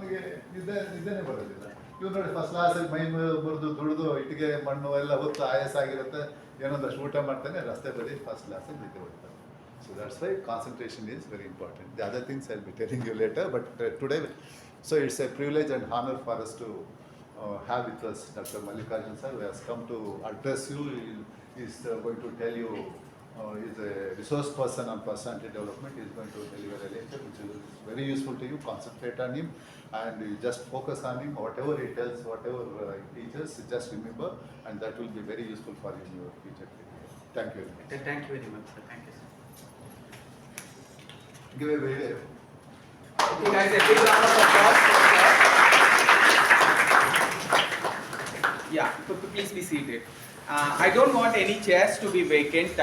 ಅವನಿಗೆ ಇದೇನೆ ಬರೋದಿಲ್ಲ. ಇವ್ ನೋಡಿ ಫಸ್ಟ್ ಕ್ಲಾಸಲ್ಲಿ ಮೈ ಮುರಿದು ದುಡಿದು ಇಟ್ಟಿಗೆ ಮಣ್ಣು ಎಲ್ಲ ಹೊತ್ತು ಆಯಾಸ ಆಗಿರುತ್ತೆ, ಏನೊಂದಷ್ಟು ಊಟ ಮಾಡ್ತಾನೆ, ರಸ್ತೆ ಬದಿ ಫಸ್ಟ್ ಕ್ಲಾಸಲ್ಲಿ ನಿದ್ದೆ ಹೊಡ್ತಾನೆ. So that's why concentration is very important. The other things I'll be telling you later, but today, so it's a privilege and honor for us to have with us Dr. Mallikarjun sir, who has come to address you. He is going to tell you, he is a resource person on personality development. He is going to deliver a lecture which is very useful to you. Concentrate on him and you just focus on him. Whatever he tells, whatever he teaches, just remember, and that will be very useful for you in your future. Thank you very much. Thank you very much, sir. Thank you, sir. Give a very Okay, guys, a big round of applause. Yeah, please be seated. I don't want any chairs to be vacant.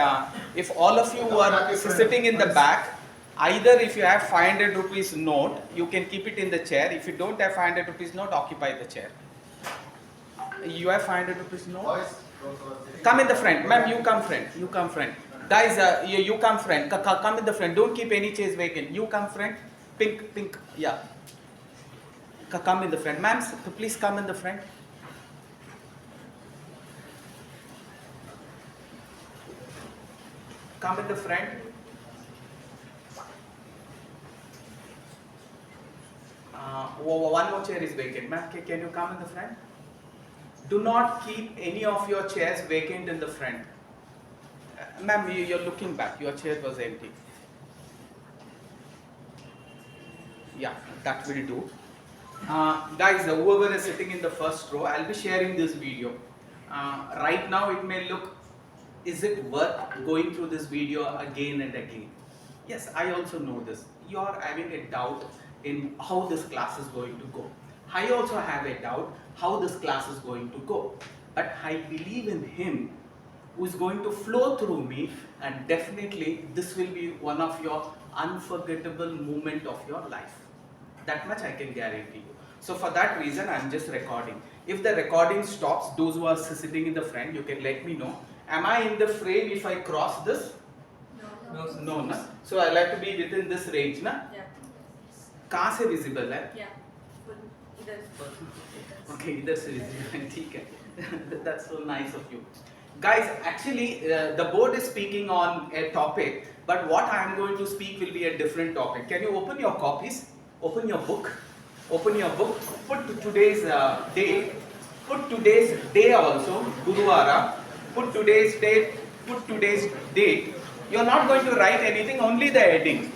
If all of you are sitting in the back, either if you have 500 rupees note, you can keep it in the chair. If you don't have 500 rupees note, occupy the chair. You have 500 rupees note? voice. Come in the front. Ma'am, you come front. You come front. Guys, you come front. Come in the front. Don't keep any chairs vacant. You come front. Pink. Yeah. Come in the front. Ma'am, please come in the front. Come in the front. One more chair is vacant. Ma'am, can you come in the front? Do not keep any of your chairs vacant in the front. Ma'am, you're looking back. Your chair was empty. Yeah, that will do. Guys, whoever is sitting in the first row, I'll be sharing this video. Right now it may look, is it worth going through this video again and again? Yes, I also know this. You are having a doubt in how this class is going to go. I also have a doubt how this class is going to go. But I believe in him who is going to flow through me, and definitely this will be one of your unforgettable moment of your life. That much I can guarantee you. So for that reason, I'm just recording. If the recording stops, those who are sitting in the front, you can let me know. Am I in the frame if I cross this? No. No. So I like to be within this range, na? Yeah. कहाँ से visible है? Yeah. इधर. Okay, इधर से visible है, ठीक है. That's so nice of you. Guys, actually, the board is speaking on a topic, but what I am going to speak will be a different topic. Can you open your copies? Open your book. Open your book. Put today's date. Put today's day also, Guruvara. Put today's date. Put today's date. You are not going to write anything, only the heading.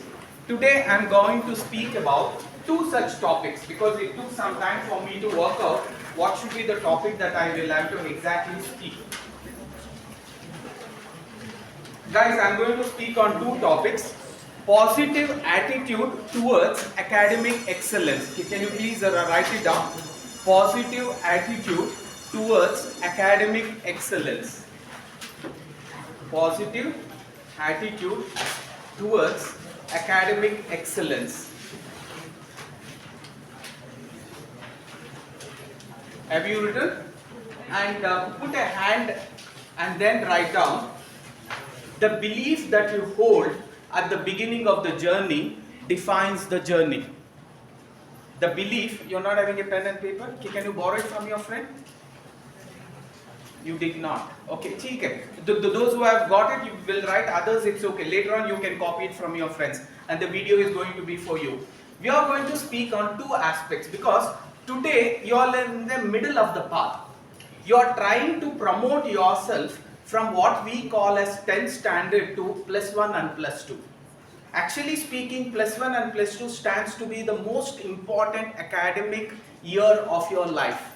Today I am going to speak about two such topics because it took some time for me to work out what should be the topic that I will have to exactly speak. Guys, I am going to speak on two topics. Positive attitude towards academic excellence. Can you please write it down? Positive attitude towards academic excellence. Positive attitude towards academic excellence. Have you written? And put a hand and then write down the belief that you hold at the beginning of the journey defines the journey. The belief, you're not having a pen and paper? Can you borrow it from your friend? You did not. Okay, ठीक है. Those who have got it, you will write. Others, it's okay. Later on, you can copy it from your friends, and the video is going to be for you. We are going to speak on two aspects because today you are in the middle of the path. You are trying to promote yourself from what we call as 10th standard to +1 and +2. Actually speaking, +1 and +2 stands to be the most important academic year of your life.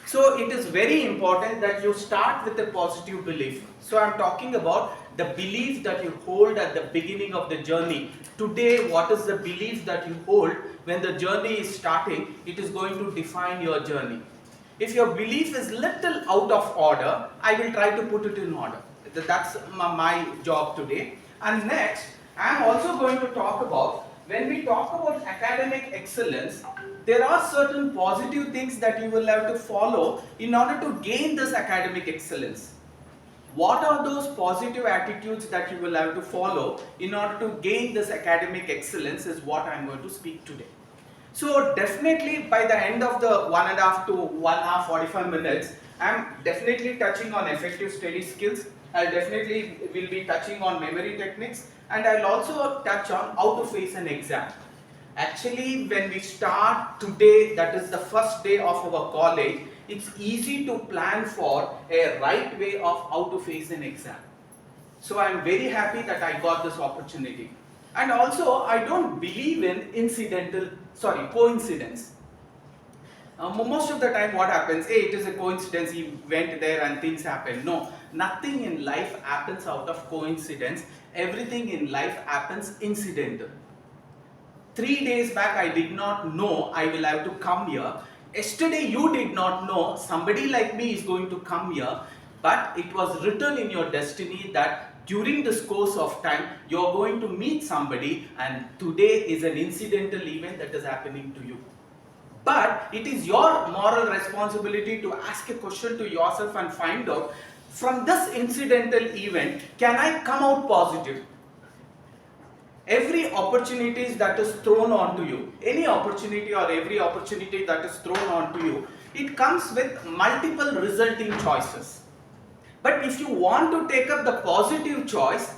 So it is very important that you start with a positive belief. So I am talking about the belief that you hold at the beginning of the journey. Today, what is the belief that you hold when the journey is starting? It is going to define your journey. If your belief is little out of order, I will try to put it in order. That's my job today. And next, I am also going to talk about, when we talk about academic excellence, there are certain positive things that you will have to follow in order to gain this academic excellence. What are those positive attitudes that you will have to follow in order to gain this academic excellence is what I am going to speak today. So definitely by the end of the 1.5 to 1 hour 45 minutes, I'm definitely touching on effective study skills. I'll definitely will be touching on memory techniques, and I'll also touch on how to face an exam. Actually, when we start today, that is the first day of our college, it's easy to plan for a right way of how to face an exam. So I'm very happy that I got this opportunity. And also, I don't believe in coincidence. Most of the time what happens, hey, it is a coincidence, he went there and things happen. No, nothing in life happens out of coincidence. Everything in life happens incidental. 3 days back I did not know I will have to come here. Yesterday you did not know somebody like me is going to come here, but it was written in your destiny that during this course of time you are going to meet somebody, and today is an incidental event that is happening to you. But it is your moral responsibility to ask a question to yourself and find out, from this incidental event, can I come out positive? Every opportunity that is thrown onto you, any opportunity or every opportunity that is thrown onto you, it comes with multiple resulting choices. But if you want to take up the positive choice,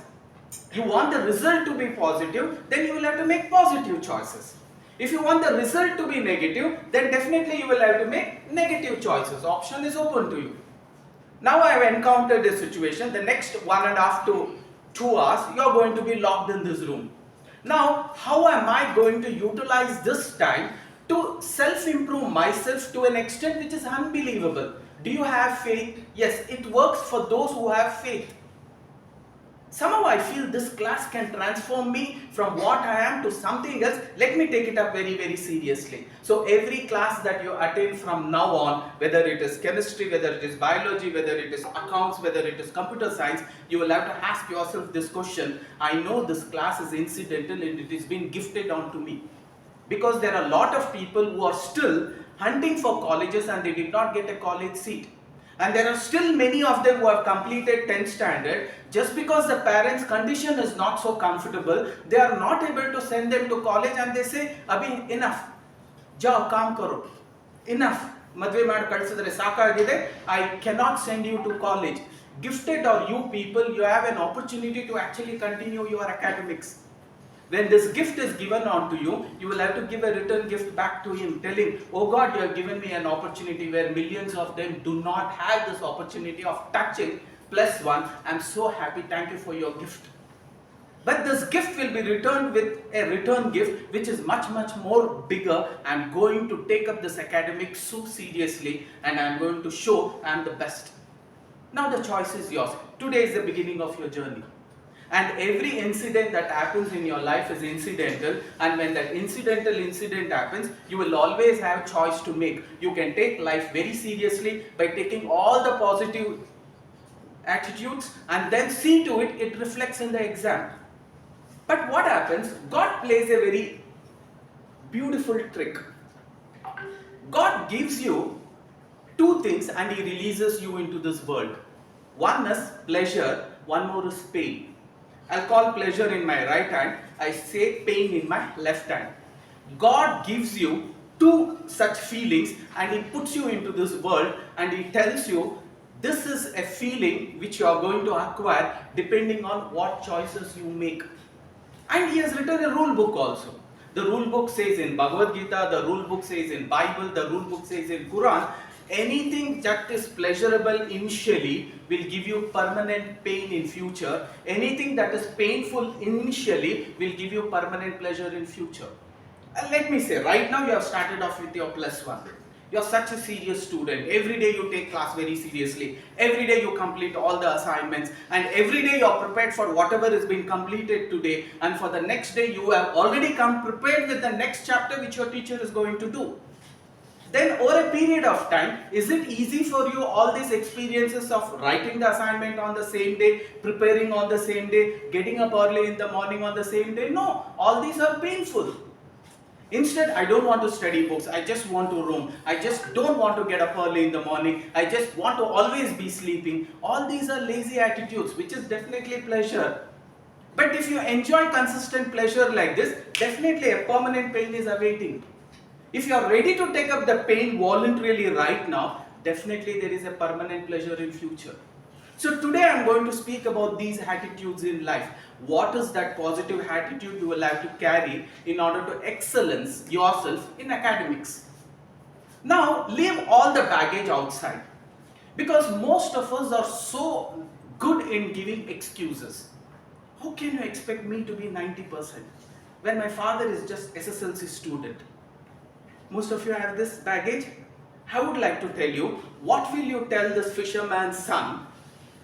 you want the result to be positive, then you will have to make positive choices. If you want the result to be negative, then definitely you will have to make negative choices. Option is open to you. Now I have encountered a situation, the next 1.5 to 2 hours, you are going to be locked in this room. Now, how am I going to utilize this time to self-improve myself to an extent which is unbelievable? Do you have faith? Yes, it works for those who have faith. Somehow I feel this class can transform me from what I am to something else. Let me take it up very, very seriously. So every class that you attend from now on, whether it is chemistry, whether it is biology, whether it is accounts, whether it is computer science, you will have to ask yourself this question. I know this class is incidental and it is being gifted onto me. Because there are a lot of people who are still hunting for colleges and they did not get a college seat. And there are still many of them who have completed 10th standard. Just because the parents' condition is not so comfortable, they are not able to send them to college, and they say, Abhi, enough. Jao, kaam karo. Enough. Madve maad kalsidre saakagide. I cannot send you to college. Gifted or you people, you have an opportunity to actually continue your academics. When this gift is given onto you, you will have to give a return gift back to him, telling, oh God, you have given me an opportunity where millions of them do not have this opportunity of touching +1. I'm so happy, thank you for your gift. But this gift will be returned with a return gift which is much, much more bigger. I'm going to take up this academic so seriously and I'm going to show I'm the best. Now the choice is yours. Today is the beginning of your journey. And every incident that happens in your life is incidental, and when that incidental incident happens, you will always have choice to make. You can take life very seriously by taking all the positive attitudes and then see to it, it reflects in the exam. But what happens? God plays a very beautiful trick. God gives you two things and He releases you into this world. One is pleasure, one more is pain. I'll call pleasure in my right hand, I say pain in my left hand. God gives you two such feelings and He puts you into this world and He tells you this is a feeling which you are going to acquire depending on what choices you make. And He has written a rule book also. The rule book says in Bhagavad Gita, the rule book says in Bible, the rule book says in Quran, anything that is pleasurable initially will give you permanent pain in future. Anything that is painful initially will give you permanent pleasure in future. And let me say, right now you have started off with your +1. You are such a serious student. Every day you take class very seriously. Every day you complete all the assignments. And every day you are prepared for whatever is being completed today. And for the next day you have already come prepared with the next chapter which your teacher is going to do. Then over a period of time, is it easy for you all these experiences of writing the assignment on the same day, preparing on the same day, getting up early in the morning on the same day? No, all these are painful. Instead, I don't want to study books, I just want to roam. I just don't want to get up early in the morning. I just want to always be sleeping. All these are lazy attitudes, which is definitely pleasure. But if you enjoy consistent pleasure like this, definitely a permanent pain is awaiting. If you are ready to take up the pain voluntarily right now, definitely there is a permanent pleasure in future. So today I am going to speak about these attitudes in life. What is that positive attitude you will have to carry in order to excellence yourself in academics? Now leave all the baggage outside, because most of us are so good in giving excuses. How can you expect me to be 90% when my father is just SSLC student? Most of you have this baggage. I would like to tell you, what will you tell this fisherman's son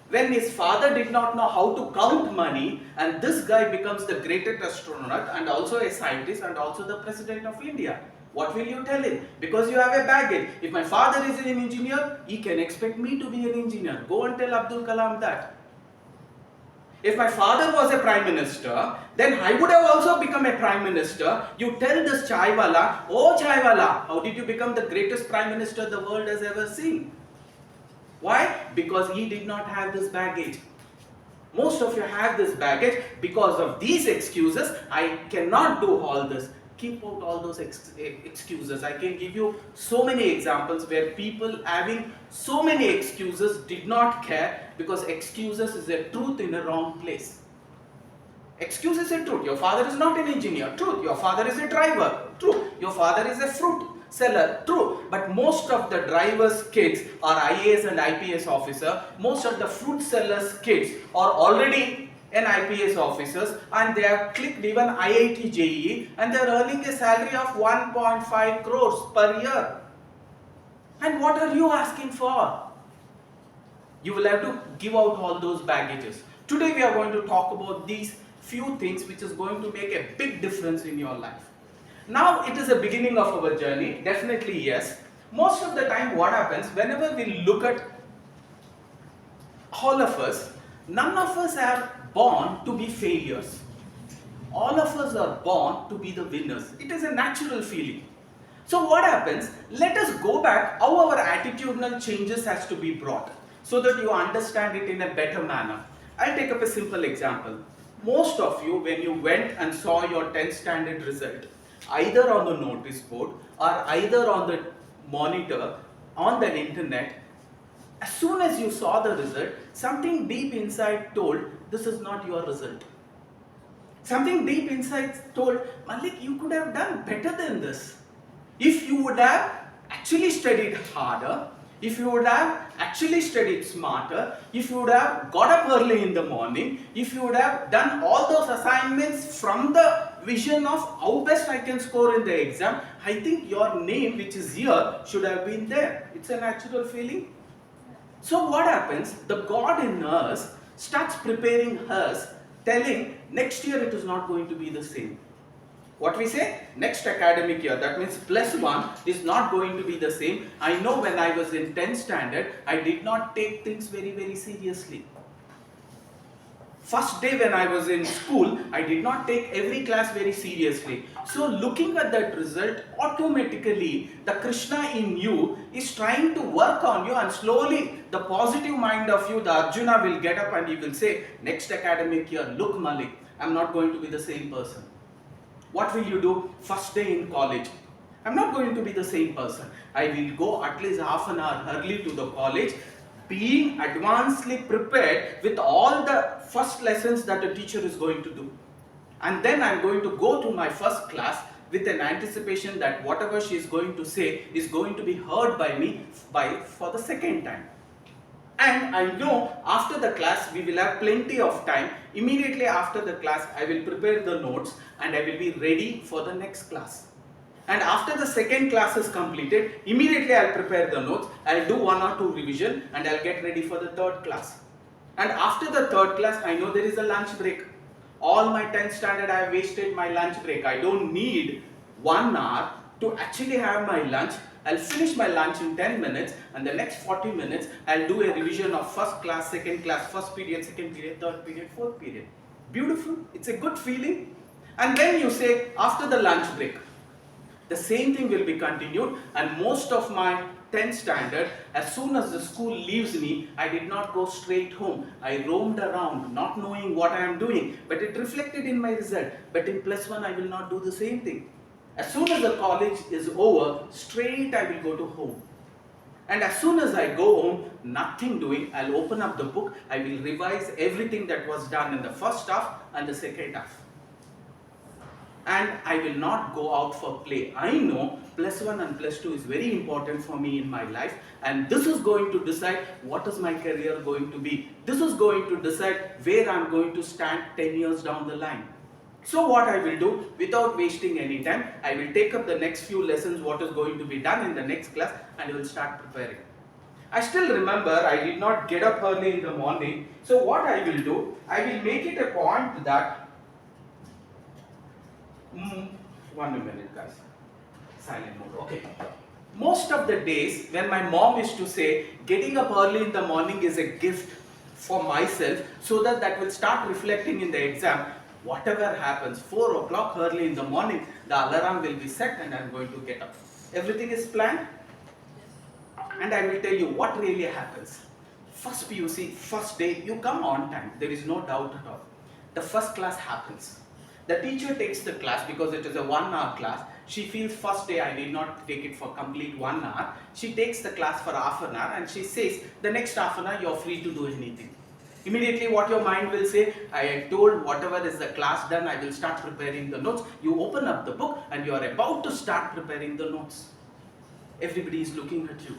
when his father did not know how to count money, and this guy becomes the greatest astronaut and also a scientist and also the president of India? What will you tell him? Because you have a baggage. If my father is an engineer, he can expect me to be an engineer. Go and tell Abdul Kalam that. If my father was a prime minister, then I would have also become a prime minister. You tell this chaiwala, oh chaiwala, how did you become the greatest prime minister the world has ever seen? Why? Because he did not have this baggage. Most of you have this baggage. Because of these excuses, I cannot do all this. Keep out all those excuses. I can give you so many examples where people having so many excuses did not care, because excuses is a truth in a wrong place. Excuse is a truth. Your father is not an engineer. Truth. Your father is a driver. True. Your father is a fruit seller. True. But most of the drivers' kids are IAS and IPS officer. Most of the fruit sellers' kids are already an IPS officers, and they have clicked even IIT JEE, and they are earning a salary of 1.5 crores per year. And what are you asking for? You will have to give out all those baggages. Today we are going to talk about these few things which is going to make a big difference in your life. Now it is the beginning of our journey, definitely yes. Most of the time what happens, whenever we look at all of us, none of us are born to be failures. All of us are born to be the winners. It is a natural feeling. So what happens? Let us go back how our attitudinal changes has to be brought, so that you understand it in a better manner. I'll take up a simple example. Most of you, when you went and saw your 10th standard result, either on the notice board or either on the monitor, on the internet, as soon as you saw the result, something deep inside told, this is not your result. Something deep inside told, Malik, you could have done better than this. If you would have actually studied harder, if you would have actually studied smarter, if you would have got up early in the morning, if you would have done all those assignments from the vision of how best I can score in the exam, I think your name, which is here, should have been there. It's a natural feeling. So what happens? The God in us starts preparing us, telling next year it is not going to be the same. What we say? Next academic year, that means +1 is not going to be the same. I know when I was in 10th standard, I did not take things very seriously. First day when I was in school, I did not take every class very seriously. So looking at that result, automatically the Krishna in you is trying to work on you, and slowly the positive mind of you, the Arjuna, will get up and he will say, next academic year, look Malik, I'm not going to be the same person. What will you do? First day in college, I'm not going to be the same person. I will go at least half an hour early to the college, being advancedly prepared with all the first lessons that a teacher is going to do. And then I'm going to go to my first class with an anticipation that whatever she is going to say is going to be heard by me for the second time. And I know after the class we will have plenty of time. Immediately after the class I will prepare the notes and I will be ready for the next class. And after the second class is completed, immediately I'll prepare the notes, I'll do 1 or 2 revision and I'll get ready for the third class. And after the third class, I know there is a lunch break. All my 10th standard I have wasted my lunch break. I don't need 1 hour to actually have my lunch. I'll finish my lunch in 10 minutes and the next 40 minutes I'll do a revision of first class, second class, first period, second period, third period, fourth period. Beautiful. It's a good feeling. And then you say after the lunch break, the same thing will be continued, and most of my 10th standard, as soon as the school leaves me, I did not go straight home. I roamed around, not knowing what I am doing, but it reflected in my result. But in +1, I will not do the same thing. As soon as the college is over, straight I will go to home. And as soon as I go home, nothing doing, I'll open up the book, I will revise everything that was done in the first half and the second half. And I will not go out for play. I know +1 and +2 is very important for me in my life, and this is going to decide what is my career going to be. This is going to decide where I'm going to stand 10 years down the line. So what I will do, without wasting any time, I will take up the next few lessons, what is going to be done in the next class, and I will start preparing. I still remember I did not get up early in the morning. So what I will do, I will make it a point that 1 minute guys, silent mode, okay. Most of the days when my mom used to say getting up early in the morning is a gift for myself, so that will start reflecting in the exam. Whatever happens, 4 o'clock early in the morning, the alarm will be set and I am going to get up. Everything is planned, and I will tell you what really happens. First PUC, first day, you come on time, there is no doubt at all. The first class happens. The teacher takes the class because it is a 1 hour class. She feels first day I did not take it for complete 1 hour. She takes the class for half an hour and she says the next half an hour you are free to do anything. Immediately what your mind will say, I told whatever is the class done, I will start preparing the notes. You open up the book and you are about to start preparing the notes. Everybody is looking at you.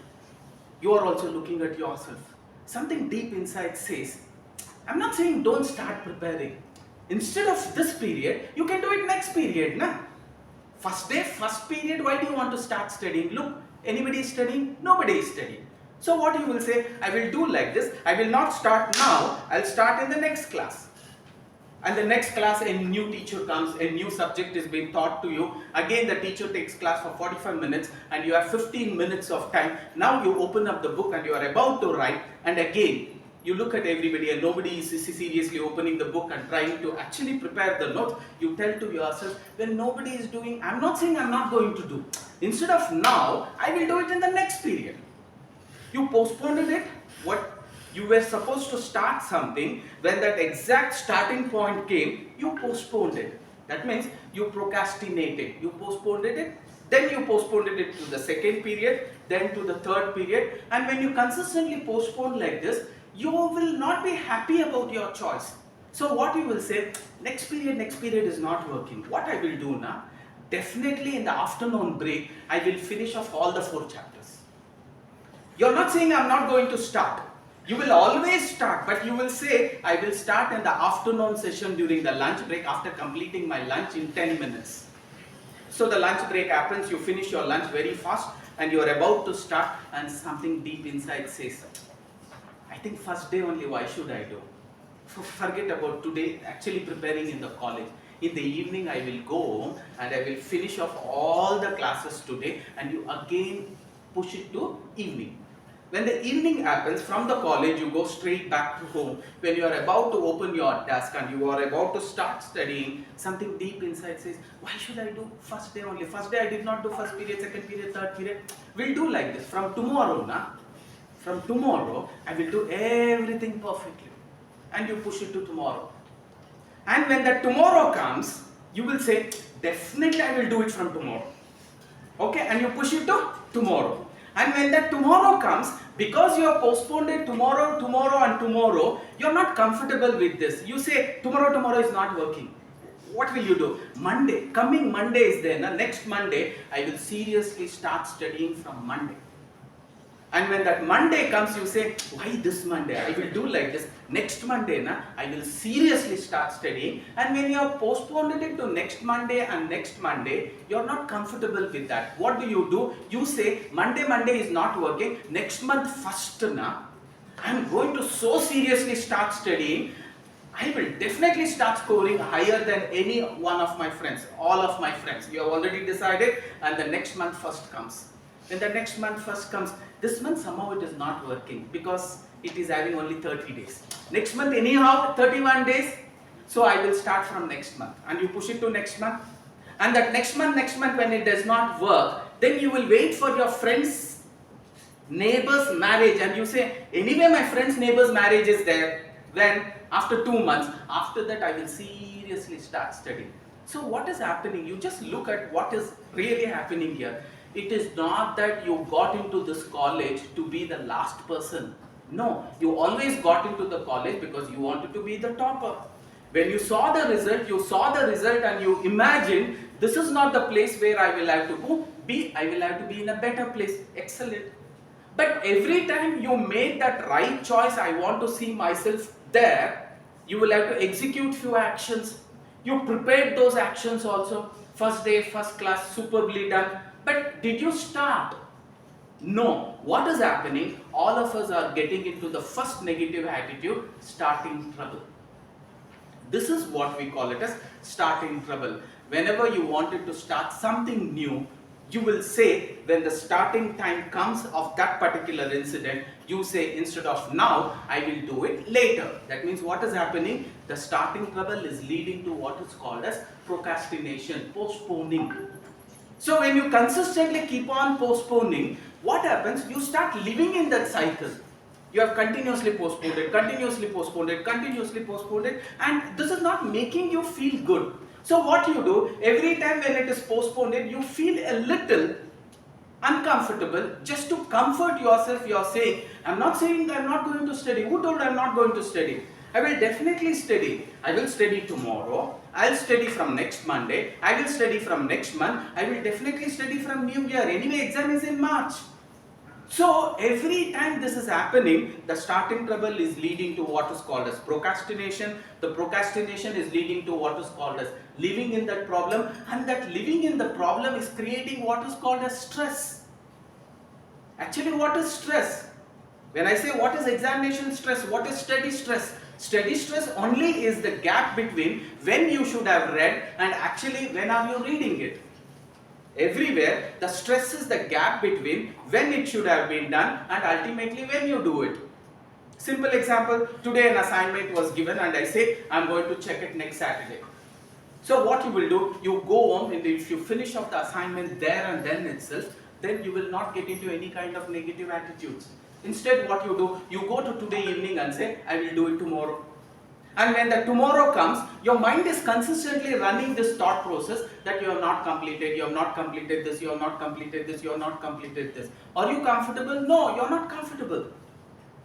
You are also looking at yourself. Something deep inside says, I'm not saying don't start preparing. Instead of this period, you can do it next period. Na? First day, first period, why do you want to start studying? Look, anybody is studying? Nobody is studying. So what you will say, I will do like this, I will not start now, I will start in the next class. And the next class, a new teacher comes, a new subject is being taught to you. Again, the teacher takes class for 45 minutes and you have 15 minutes of time. Now you open up the book and you are about to write, and again, you look at everybody and nobody is seriously opening the book and trying to actually prepare the notes. You tell to yourself, when nobody is doing, I'm not saying I'm not going to do. Instead of now, I will do it in the next period. You postponed it. What you were supposed to start something, when that exact starting point came, you postponed it. That means you procrastinated. You postponed it, then you postponed it to the second period, then to the third period. And when you consistently postpone like this, you will not be happy about your choice. So what you will say, next period is not working. What I will do now, definitely in the afternoon break, I will finish off all the 4 chapters. You're not saying I'm not going to start. You will always start, but you will say, I will start in the afternoon session during the lunch break after completing my lunch in 10 minutes. So the lunch break happens, you finish your lunch very fast and you are about to start, and something deep inside says, I think first day only, why should I do? Forget about today, actually preparing in the college. In the evening I will go home and I will finish off all the classes today, and you again push it to evening. When the evening happens, from the college you go straight back to home. When you are about to open your desk and you are about to start studying, something deep inside says, why should I do first day only? First day I did not do first period, second period, third period. We'll do like this. From tomorrow, from tomorrow, I will do everything perfectly. And you push it to tomorrow. And when that tomorrow comes, you will say, definitely I will do it from tomorrow. Okay, and you push it to tomorrow. And when that tomorrow comes, because you have postponed it tomorrow, and tomorrow, you are not comfortable with this. You say, tomorrow is not working. What will you do? Monday, coming Monday is there. Next Monday, I will seriously start studying from Monday. And when that Monday comes, you say, why this Monday? I will do like this. Next Monday, I will seriously start studying. And when you have postponed it to next Monday and next Monday, you are not comfortable with that. What do? You say, Monday is not working. Next month first, I am going to so seriously start studying. I will definitely start scoring higher than any one of my friends, all of my friends. You have already decided, and the next month first comes. When the next month first comes, this month somehow it is not working because it is having only 30 days. Next month anyhow 31 days. So I will start from next month, and you push it to next month. And that next month when it does not work, then you will wait for your friend's neighbor's marriage, and you say, anyway my friend's neighbor's marriage is there. Then after 2 months, after that I will seriously start studying. So what is happening? You just look at what is really happening here. It is not that you got into this college to be the last person. No, you always got into the college because you wanted to be the topper. When you saw the result and you imagined this is not the place where I will have to go, I will have to be in a better place. Excellent. But every time you made that right choice, I want to see myself there, you will have to execute few actions. You prepared those actions also. First day, first class, superbly done. But did you start? No. What is happening? All of us are getting into the first negative attitude, starting trouble. This is what we call it as starting trouble. Whenever you wanted to start something new, you will say when the starting time comes of that particular incident, you say instead of now, I will do it later. That means what is happening? The starting trouble is leading to what is called as procrastination, postponing. So when you consistently keep on postponing, what happens? You start living in that cycle. You have continuously postponed it, continuously postponed it, continuously postponed it, and this is not making you feel good. So what you do, every time when it is postponed, you feel a little uncomfortable. Just to comfort yourself, you are saying, I'm not saying I'm not going to study. Who told I'm not going to study? I will definitely study. I will study tomorrow. I'll study from next Monday. I will study from next month. I will definitely study from New Year. Anyway, exam is in March. So every time this is happening, the starting trouble is leading to what is called as procrastination. The procrastination is leading to what is called as living in that problem, and that living in the problem is creating what is called as stress. Actually, what is stress? When I say what is examination stress, what is study stress? Study stress only is the gap between when you should have read and actually when are you reading it. Everywhere, the stress is the gap between when it should have been done and ultimately when you do it. Simple example, today an assignment was given and I say, I'm going to check it next Saturday. So what you will do, you go home and if you finish off the assignment there and then itself, then you will not get into any kind of negative attitudes. Instead, what you do, you go to today evening and say, I will do it tomorrow. And when the tomorrow comes, your mind is consistently running this thought process that you have not completed, you have not completed this, you have not completed this, you have not completed this. Are you comfortable? No, you are not comfortable.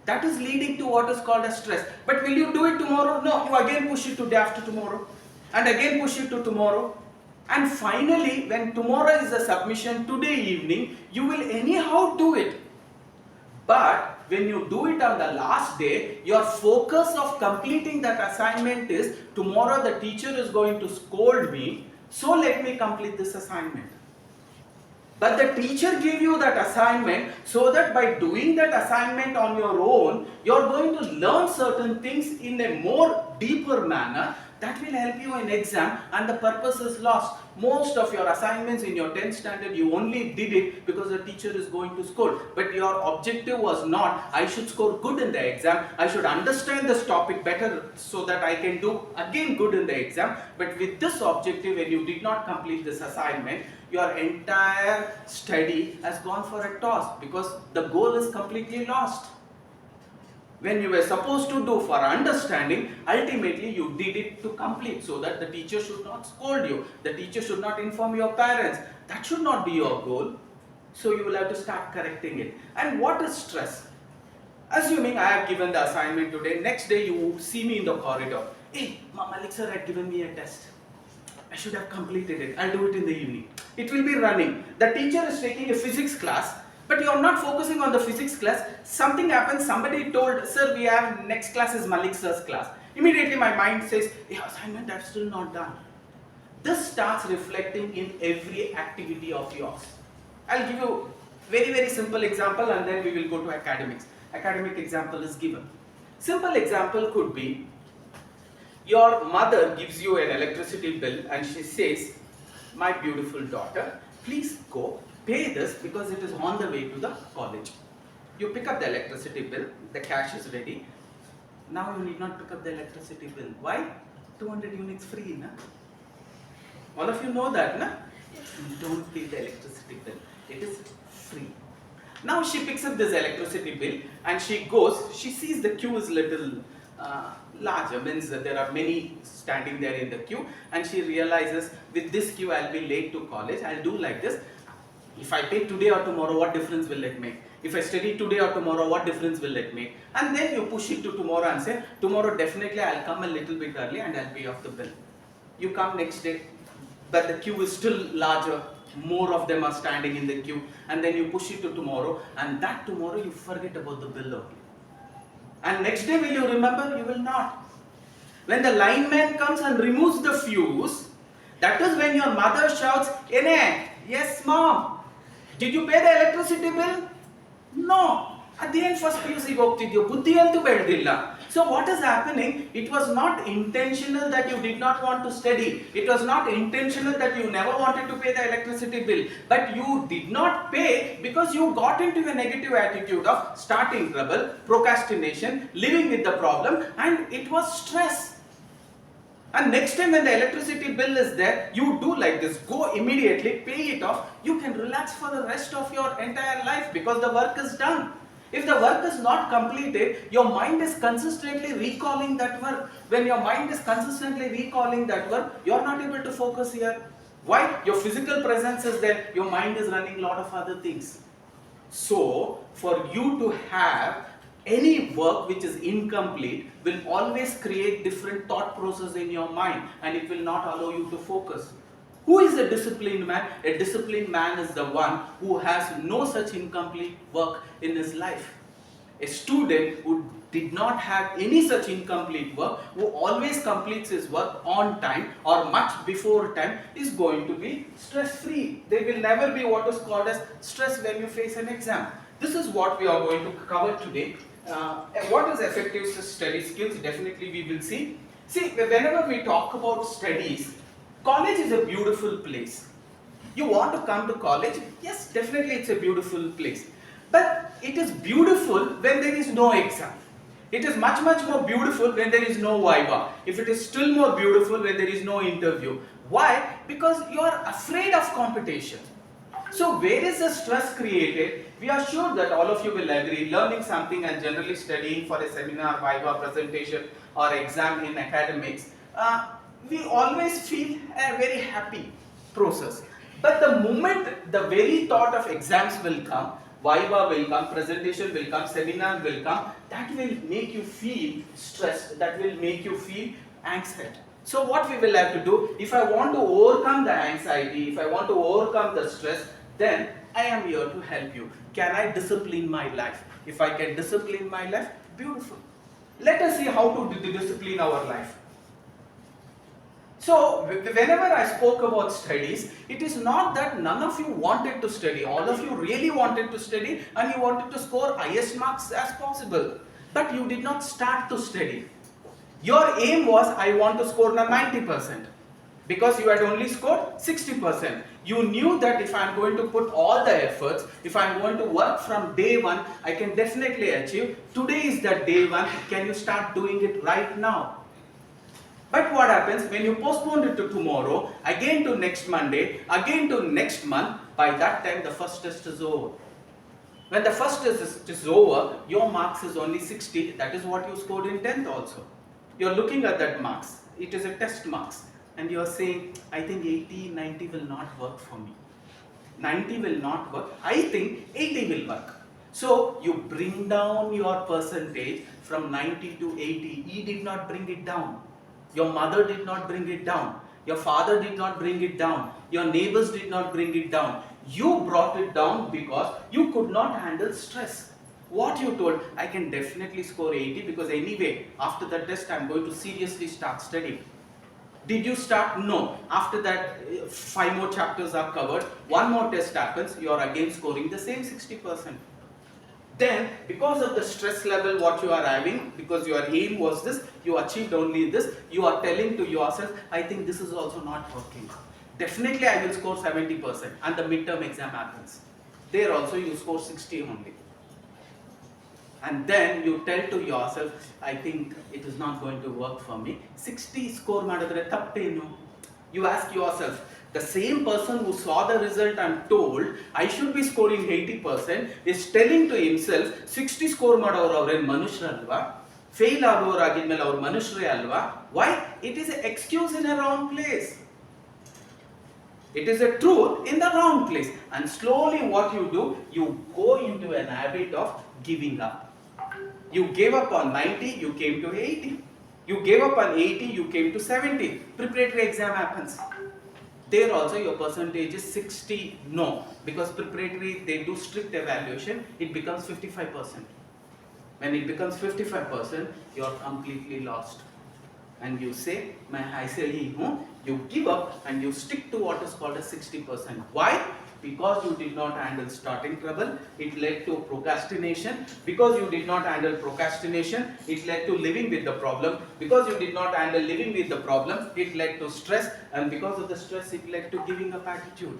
That is leading to what is called as stress. But will you do it tomorrow? No, you again push it to day after tomorrow. And again push it to tomorrow. And finally, when tomorrow is the submission, today evening, you will anyhow do it. But when you do it on the last day, your focus of completing that assignment is, tomorrow the teacher is going to scold me, so let me complete this assignment. But the teacher gave you that assignment so that by doing that assignment on your own, you are going to learn certain things in a more deeper manner that will help you in exam, and the purpose is lost. Most of your assignments in your 10th standard, you only did it because the teacher is going to scold. But your objective was not, I should score good in the exam, I should understand this topic better so that I can do again good in the exam. But with this objective, when you did not complete this assignment, your entire study has gone for a toss because the goal is completely lost. When you were supposed to do for understanding, ultimately you did it to complete so that the teacher should not scold you. The teacher should not inform your parents. That should not be your goal. So you will have to start correcting it. And what is stress? Assuming I have given the assignment today, next day you see me in the corridor. Hey, Malik sir had given me a test. I should have completed it. I'll do it in the evening. It will be running. The teacher is taking a physics class. But you are not focusing on the physics class. Something happens, somebody told, sir, we have next class is Malik sir's class. Immediately my mind says, hey, assignment I've still not done. This starts reflecting in every activity of yours. I'll give you very, very simple example and then we will go to academics. Academic example is given. Simple example could be, your mother gives you an electricity bill and she says, my beautiful daughter, please go. Pay this because it is on the way to the college. You pick up the electricity bill, the cash is ready. Now you need not pick up the electricity bill. Why? 200 units free, na? All of you know that, na? You don't pay the electricity bill. It is free. Now she picks up this electricity bill and she goes, she sees the queue is little larger, means that there are many standing there in the queue, and she realizes with this queue I'll be late to college, I'll do like this. If I take today or tomorrow, what difference will it make? If I study today or tomorrow, what difference will it make? And then you push it to tomorrow and say, tomorrow definitely I'll come a little bit early and I'll pay off the bill. You come next day, but the queue is still larger, more of them are standing in the queue, and then you push it to tomorrow, and that tomorrow you forget about the bill only. And next day will you remember? You will not. When the lineman comes and removes the fuse, that is when your mother shouts, Ene, yes mom. Did you pay the electricity bill? No. At the end, first PUC ಹೋಗ್ತಿದ್ಯೋ ಬುದ್ಧಿ ಅಂತೂ ಬೆಳೆದಿಲ್ಲ. So what is happening? It was not intentional that you did not want to study. It was not intentional that you never wanted to pay the electricity bill. But you did not pay because you got into a negative attitude of starting trouble, procrastination, living with the problem, and it was stress. And next time when the electricity bill is there, you do like this, go immediately, pay it off, you can relax for the rest of your entire life because the work is done. If the work is not completed, your mind is consistently recalling that work. When your mind is consistently recalling that work, you are not able to focus here. Why? Your physical presence is there, your mind is running a lot of other things. So, for you to have any work which is incomplete will always create different thought process in your mind, and it will not allow you to focus. Who is a disciplined man? A disciplined man is the one who has no such incomplete work in his life. A student who did not have any such incomplete work, who always completes his work on time or much before time, is going to be stress free. They will never be what is called as stress when you face an exam. This is what we are going to cover today. What is effective study skills? Definitely we will see. See, whenever we talk about studies, college is a beautiful place. You want to come to college? Yes, definitely it's a beautiful place. But it is beautiful when there is no exam. It is much more beautiful when there is no viva. If it is still more beautiful when there is no interview. Why? Because you are afraid of competition. So where is the stress created? We are sure that all of you will agree, learning something and generally studying for a seminar, viva, presentation or exam in academics, we always feel a very happy process. But the moment the very thought of exams will come, viva will come, presentation will come, seminar will come, that will make you feel stressed, that will make you feel anxiety. So what we will have to do, if I want to overcome the anxiety, if I want to overcome the stress, then I am here to help you. Can I discipline my life? If I can discipline my life, beautiful. Let us see how to discipline our life. So, whenever I spoke about studies, it is not that none of you wanted to study. All of you really wanted to study and you wanted to score highest marks as possible. But you did not start to study. Your aim was, I want to score 90%. Because you had only scored 60%. You knew that if I am going to put all the efforts, if I am going to work from day one, I can definitely achieve. Today is that day one. Can you start doing it right now? But what happens when you postpone it to tomorrow, again to next Monday, again to next month, by that time the first test is over. When the first test is over, your marks is only 60, that is what you scored in 10th also. You are looking at that marks, it is a test marks, and you are saying, I think 80, 90 will not work for me. 90 will not work, I think 80 will work. So you bring down your percentage from 90 to 80, he did not bring it down. Your mother did not bring it down. Your father did not bring it down. Your neighbors did not bring it down. You brought it down because you could not handle stress. What you told, I can definitely score 80 because anyway, after that test, I'm going to seriously start studying. Did you start? No. After that, 5 more chapters are covered. 1 more test happens. You are again scoring the same 60%. Then, because of the stress level what you are having, because your aim was this, you achieved only this, you are telling to yourself, I think this is also not working. Definitely I will score 70%, and the midterm exam happens. There also you score 60 only. And then you tell to yourself, I think it is not going to work for me. 60 score madadre tappenu. You ask yourself, the same person who saw the result and told I should be scoring 80% is telling to himself 60 score madavaru avren manushralva. Fail ಆಗುವವರಾಗಿದ್ಮೇಲೆ ಅವ್ರು ಮನುಷ್ಯರೇ ಅಲ್ವಾ? Why? It is excuse in a wrong place. It is a truth in the wrong place. And slowly what you do, you go into an habit of giving up. You gave up on 90, you came to 80. You gave up on 80, you came to 70. Preparatory exam happens. There also your percentage is 60. No, because preparatory they do strict evaluation, it becomes 55%. When it becomes 55%, you are completely lost. And you say, मैं ऐसे ही हूँ, you give up and you stick to what is called as 60%. Why? Because you did not handle starting trouble, it led to procrastination. Because you did not handle procrastination, it led to living with the problem. Because you did not handle living with the problem, it led to stress. And because of the stress, it led to giving up attitude.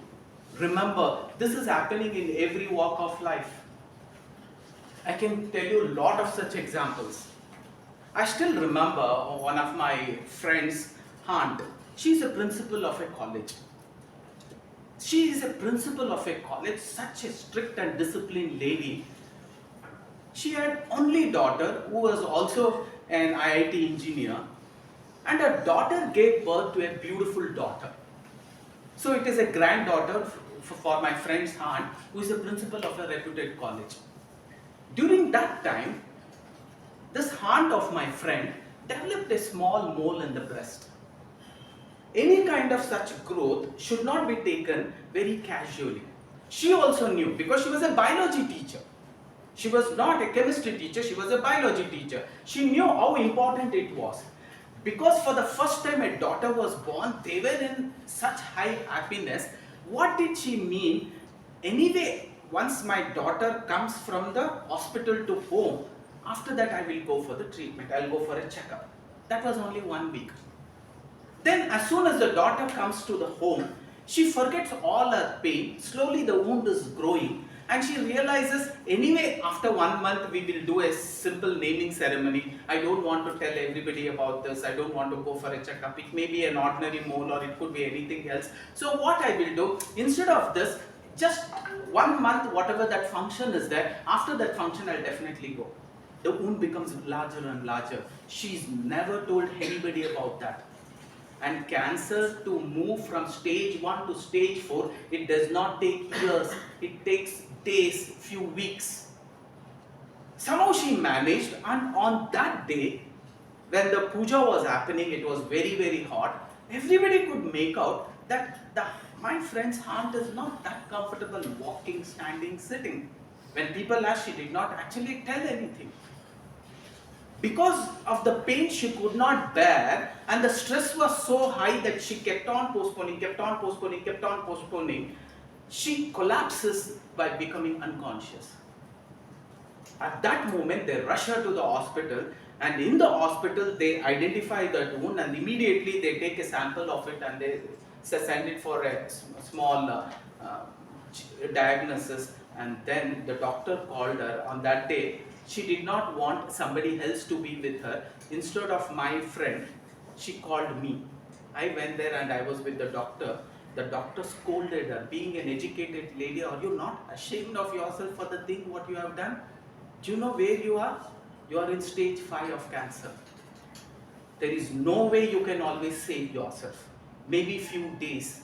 Remember, this is happening in every walk of life. I can tell you a lot of such examples. I still remember one of my friends' aunt. She's a principal of a college. She is a principal of a college, such a strict and disciplined lady. She had only daughter who was also an IIT engineer, and her daughter gave birth to a beautiful daughter. So it is a granddaughter for my friend's aunt, who is a principal of a reputed college. During that time, this aunt of my friend developed a small mole in the breast. Any kind of such growth should not be taken very casually. She also knew, because she was a biology teacher. She was not a chemistry teacher, she was a biology teacher. She knew how important it was. Because for the first time a daughter was born, they were in such high happiness. What did she mean? Anyway, once my daughter comes from the hospital to home, after that I will go for the treatment, I will go for a checkup. That was only 1 week. Then as soon as the daughter comes to the home, she forgets all her pain. Slowly the wound is growing and she realizes, anyway after 1 month we will do a simple naming ceremony. I don't want to tell everybody about this, I don't want to go for a checkup. It may be an ordinary mole or it could be anything else. So what I will do, instead of this, just 1 month, whatever that function is there, after that function I'll definitely go. The wound becomes larger and larger. She's never told anybody about that. And cancer, to move from stage 1 to stage 4, it does not take years, it takes days, few weeks. Somehow she managed, and on that day, when the puja was happening, it was very, very hot. Everybody could make out that my friend's aunt is not that comfortable walking, standing, sitting. When people asked, she did not actually tell anything. Because of the pain she could not bear, and the stress was so high that she kept on postponing, she collapses by becoming unconscious. At that moment, they rush her to the hospital, and in the hospital, they identify that wound, and immediately they take a sample of it and they send it for a small diagnosis. And then the doctor called her on that day. She did not want somebody else to be with her. Instead of my friend, she called me. I went there and I was with the doctor. The doctor scolded her. Being an educated lady, are you not ashamed of yourself for the thing what you have done? Do you know where you are? You are in stage 5 of cancer. There is no way you can always save yourself. Maybe few days.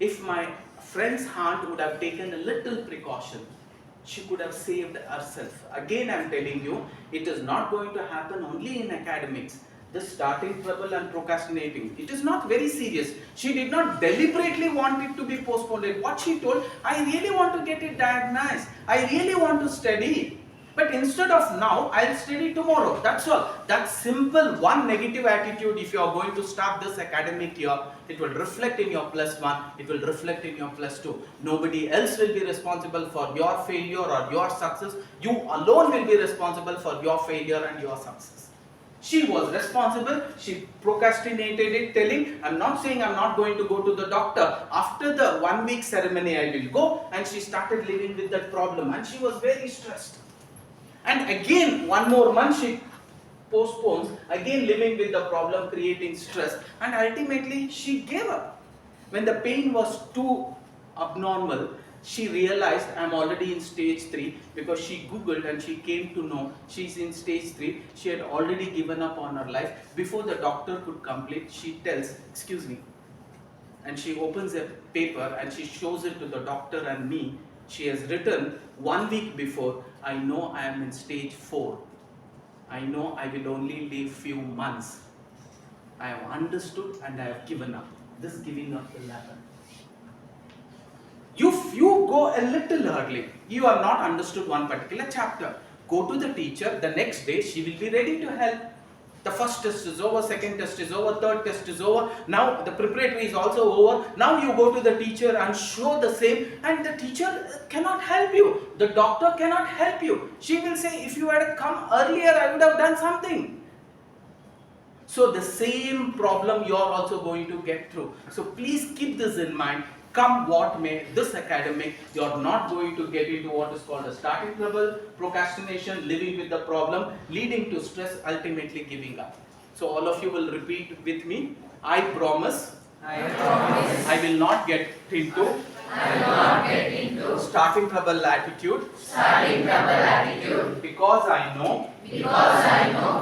If my friend's aunt would have taken a little precaution, she could have saved herself. Again, I am telling you, it is not going to happen only in academics. The starting trouble and procrastinating, it is not very serious. She did not deliberately want it to be postponed. What she told, I really want to get it diagnosed. I really want to study. But instead of now, I'll study tomorrow. That's all. That simple one negative attitude, if you are going to start this academic year, it will reflect in your +1, it will reflect in your +2. Nobody else will be responsible for your failure or your success. You alone will be responsible for your failure and your success. She was responsible, she procrastinated it, telling, I'm not saying I'm not going to go to the doctor. After the 1 week ceremony, I will go. And she started living with that problem and she was very stressed. And again, 1 more month she postpones, again living with the problem, creating stress, and ultimately she gave up. When the pain was too abnormal, She realized I'm already in stage 3 because she googled and she came to know she's in stage 3. She had already given up on her life. Before the doctor could complete, she tells, excuse me, and she opens a paper and she shows it to the doctor and me. She has written 1 week before, I know I am in stage 4. I know I will only live few months. I have understood and I have given up. This giving up will happen. If you go a little early, you have not understood one particular chapter, go to the teacher, the next day she will be ready to help. The first test is over, second test is over, third test is over, now the preparatory is also over. Now you go to the teacher and show the same, and the teacher cannot help you. The doctor cannot help you. She will say, if you had come earlier, I would have done something. So the same problem you are also going to get through. So please keep this in mind. Come what may, this academic, you are not going to get into what is called a starting trouble, procrastination, living with the problem, leading to stress, ultimately giving up. So all of you will repeat with me. I promise, I will not get into starting trouble attitude, because I know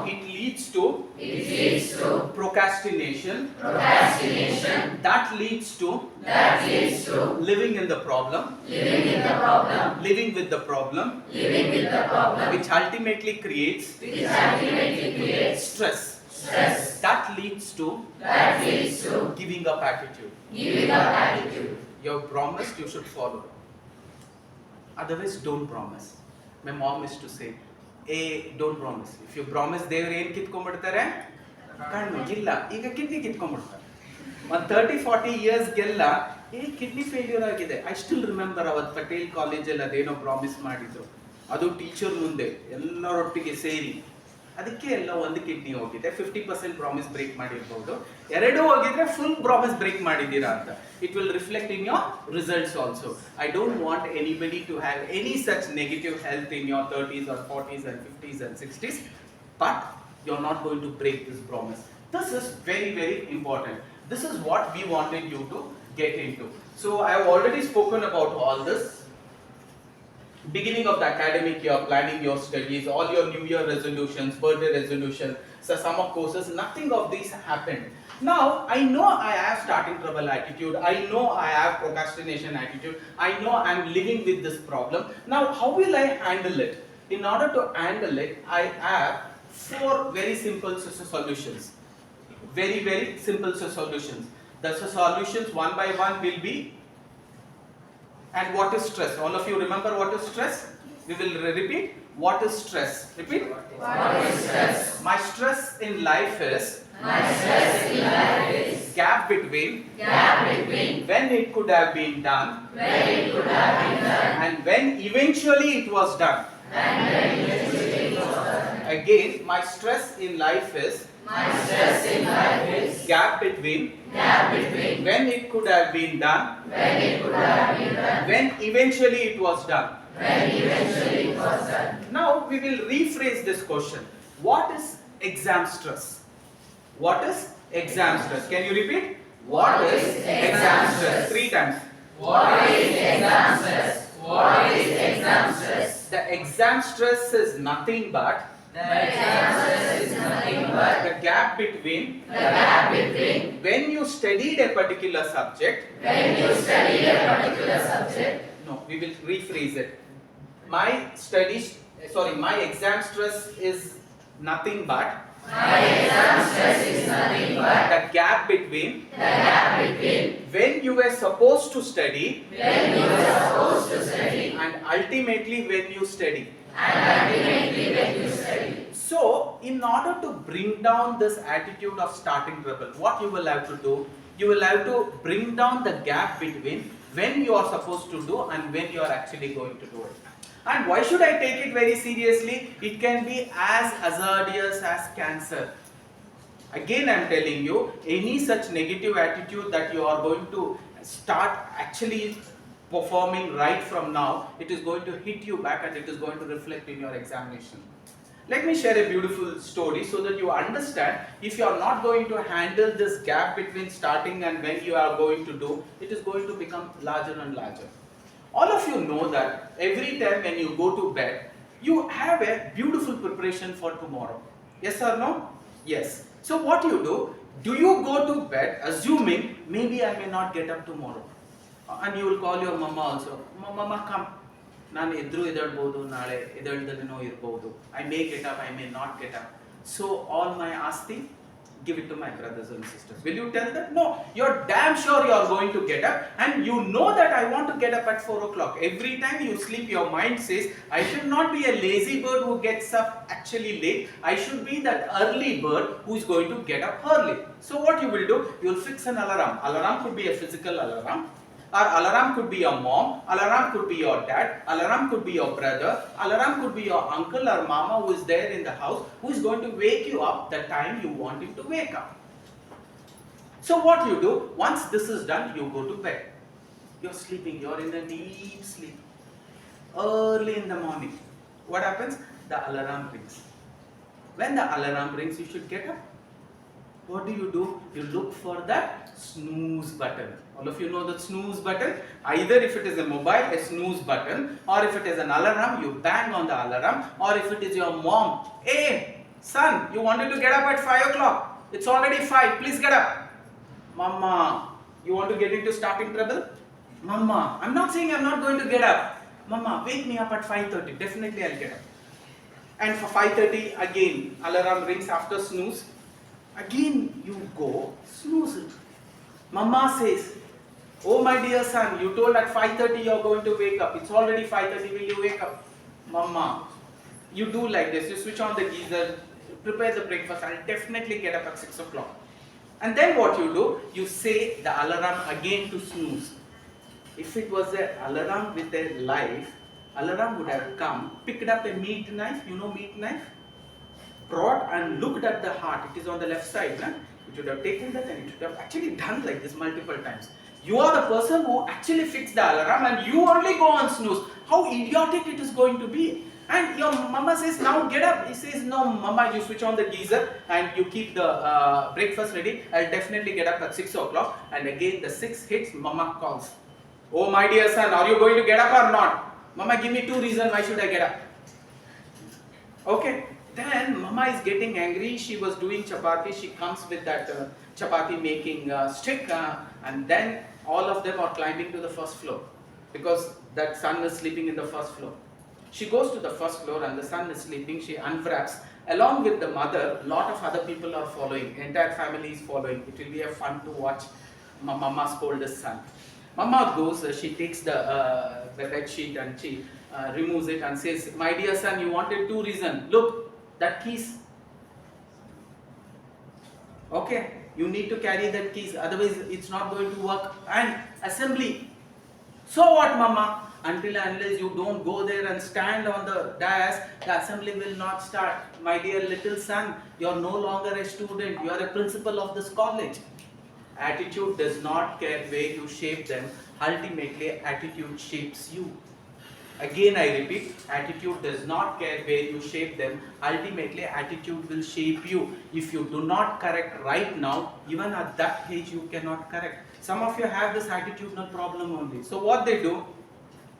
it leads to procrastination, that leads to living in the problem, living with the problem, which ultimately creates stress. That leads to giving up attitude. You have promised, you should follow. Otherwise, don't promise. My mom used to say, don't promise. If you promise, ದೇವರು ಏನು ಕಿತ್ಕೊಂಡ್ಬಿಡ್ತಾರೆ? ಕಣ್ಣು ಇಲ್ಲ, ಈಗ kidney ಕಿತ್ಕೊಂಡ್ಬಿಡ್ತಾರೆ. ಒಂದು 30-40 ಇಯರ್ಸ್ಗೆಲ್ಲ kidney failure ಆಗಿದೆ. I still remember ಅವತ್ತು ಪಟೇಲ್ ಕಾಲೇಜಲ್ಲಿ ಅದೇನೋ ಪ್ರಾಮಿಸ್ ಮಾಡಿದ್ರು. ಅದು ಟೀಚರ್ ಮುಂದೆ ಎಲ್ಲರೊಟ್ಟಿಗೆ ಸೇರಿ ಅದಕ್ಕೆ ಎಲ್ಲ ಒಂದು ಕಿಡ್ನಿ ಹೋಗಿದೆ. 50% ಪ್ರಾಮಿಸ್ ಬ್ರೇಕ್ ಮಾಡಿರ್ಬೋದು. 2 ಹೋಗಿದ್ರೆ ಫುಲ್ ಪ್ರಾಮಿಸ್ ಬ್ರೇಕ್ ಮಾಡಿದ್ದೀರಾ ಅಂತ. It will reflect in your results also. I don't want anybody to have any such negative health in your 30s or 40s and 50s and 60s, but you're not going to break this promise. This is very, very important. This is what we wanted you to get into. So I have already spoken about all this. Beginning of the academic year, planning your studies, all your New Year resolutions, birthday resolutions, so summer courses, nothing of these happened. Now, I know I have starting trouble attitude, I know I have procrastination attitude, I know I am living with this problem. Now, how will I handle it? In order to handle it, I have 4 very simple solutions. Very, very simple solutions. The solutions one by one will be. And what is stress? All of you remember what is stress? We will repeat. What is stress? Repeat. What is stress? My stress in life is gap between when it could have been done and when eventually it was done. Again, my stress in life is gap between when it could have been done when eventually it was done. Now we will rephrase this question. What is exam stress? What is exam stress? Can you repeat? What is exam stress? 3 times. What is exam stress? What is exam stress? The exam stress is nothing but the gap between when you studied a particular subject. No, we will rephrase it. My exam stress is nothing but the gap between when you were supposed to study and ultimately when you study. So, in order to bring down this attitude of starting trouble, what you will have to do, you will have to bring down the gap between when you are supposed to do and when you are actually going to do it. And why should I take it very seriously? It can be as hazardous as cancer. Again, I am telling you, any such negative attitude that you are going to start actually performing right from now, it is going to hit you back and it is going to reflect in your examination. Let me share a beautiful story so that you understand, if you are not going to handle this gap between starting and when you are going to do, it is going to become larger and larger. All of you know that every time when you go to bed, you have a beautiful preparation for tomorrow. Yes or no? Yes. So what do you go to bed assuming maybe I may not get up tomorrow? And you will call your mama also. Mama, come. ನಾನು ಎದ್ರು ಎದ್ದೇಳ್ಬೋದು ನಾಳೆ ಎದ್ದೇಳ್ದಲೇನೋ ಇರ್ಬೋದು. I may get up, I may not get up. So all my asking, give it to my brothers and sisters. Will you tell them? No, you're damn sure you're going to get up, and you know that I want to get up at 4 o'clock. Every time you sleep, your mind says, I should not be a lazy bird who gets up actually late. I should be that early bird who is going to get up early. So what you will do, you'll fix an alarm. Alarm could be a physical alarm. Or alarm could be your mom, alarm could be your dad, alarm could be your brother, alarm could be your uncle or mama who is there in the house, who is going to wake you up the time you want him to wake up. So what you do, once this is done, you go to bed. You're sleeping, you're in a deep sleep. Early in the morning, what happens? The alarm rings. When the alarm rings, you should get up. What do? You look for that snooze button. All of you know the snooze button. Either if it is a mobile, a snooze button, or if it is an alarm, you bang on the alarm, or if it is your mom, hey son, you wanted to get up at 5 o'clock. It's already 5, please get up. Mama, you want to get into starting trouble? Mama, I'm not saying I'm not going to get up. Mama, wake me up at 5:30. Definitely I'll get up. And for 5:30 again, alarm rings after snooze. Again you go snooze it. Mama says, oh my dear son, you told at 5:30 you're going to wake up. It's already 5:30, will you wake up? Mama, you do like this. You switch on the geyser, prepare the breakfast. I'll definitely get up at 6 o'clock. And then what you do, you say the alarm again to snooze. If it was an alarm with a life, alarm would have come, picked up a meat knife, you know meat knife? Brought and looked at the heart. It is on the left side. Nah? It should have taken that and it should have actually done like this multiple times. You are the person who actually fixed the alarm and you only go on snooze. How idiotic it is going to be. And your mama says, now get up. He says, no mama, you switch on the geyser and you keep the breakfast ready. I'll definitely get up at 6 o'clock. And again the 6 hits, mama calls. Oh my dear son, are you going to get up or not? Mama, give me 2 reasons why should I get up. Okay. Then mama is getting angry. She was doing chapati. She comes with that chapati making stick, and then all of them are climbing to the first floor because that son is sleeping in the first floor. She goes to the first floor and the son is sleeping. She unwraps. Along with the mother, lot of other people are following. Entire family is following. It will be a fun to watch mama scold his son. Mama goes. She takes the bed sheet and she removes it and says, "My dear son, you wanted 2 reasons. Look. That keys, okay, you need to carry that keys, otherwise it's not going to work. And assembly, so what mama? Until unless you don't go there and stand on the dais, the assembly will not start. My dear little son, you are no longer a student, you are a principal of this college. Attitude does not care where you shape them, ultimately attitude shapes you. Again I repeat, attitude does not care where you shape them, ultimately attitude will shape you. If you do not correct right now, even at that age you cannot correct. Some of you have this attitudinal problem only. So what they do,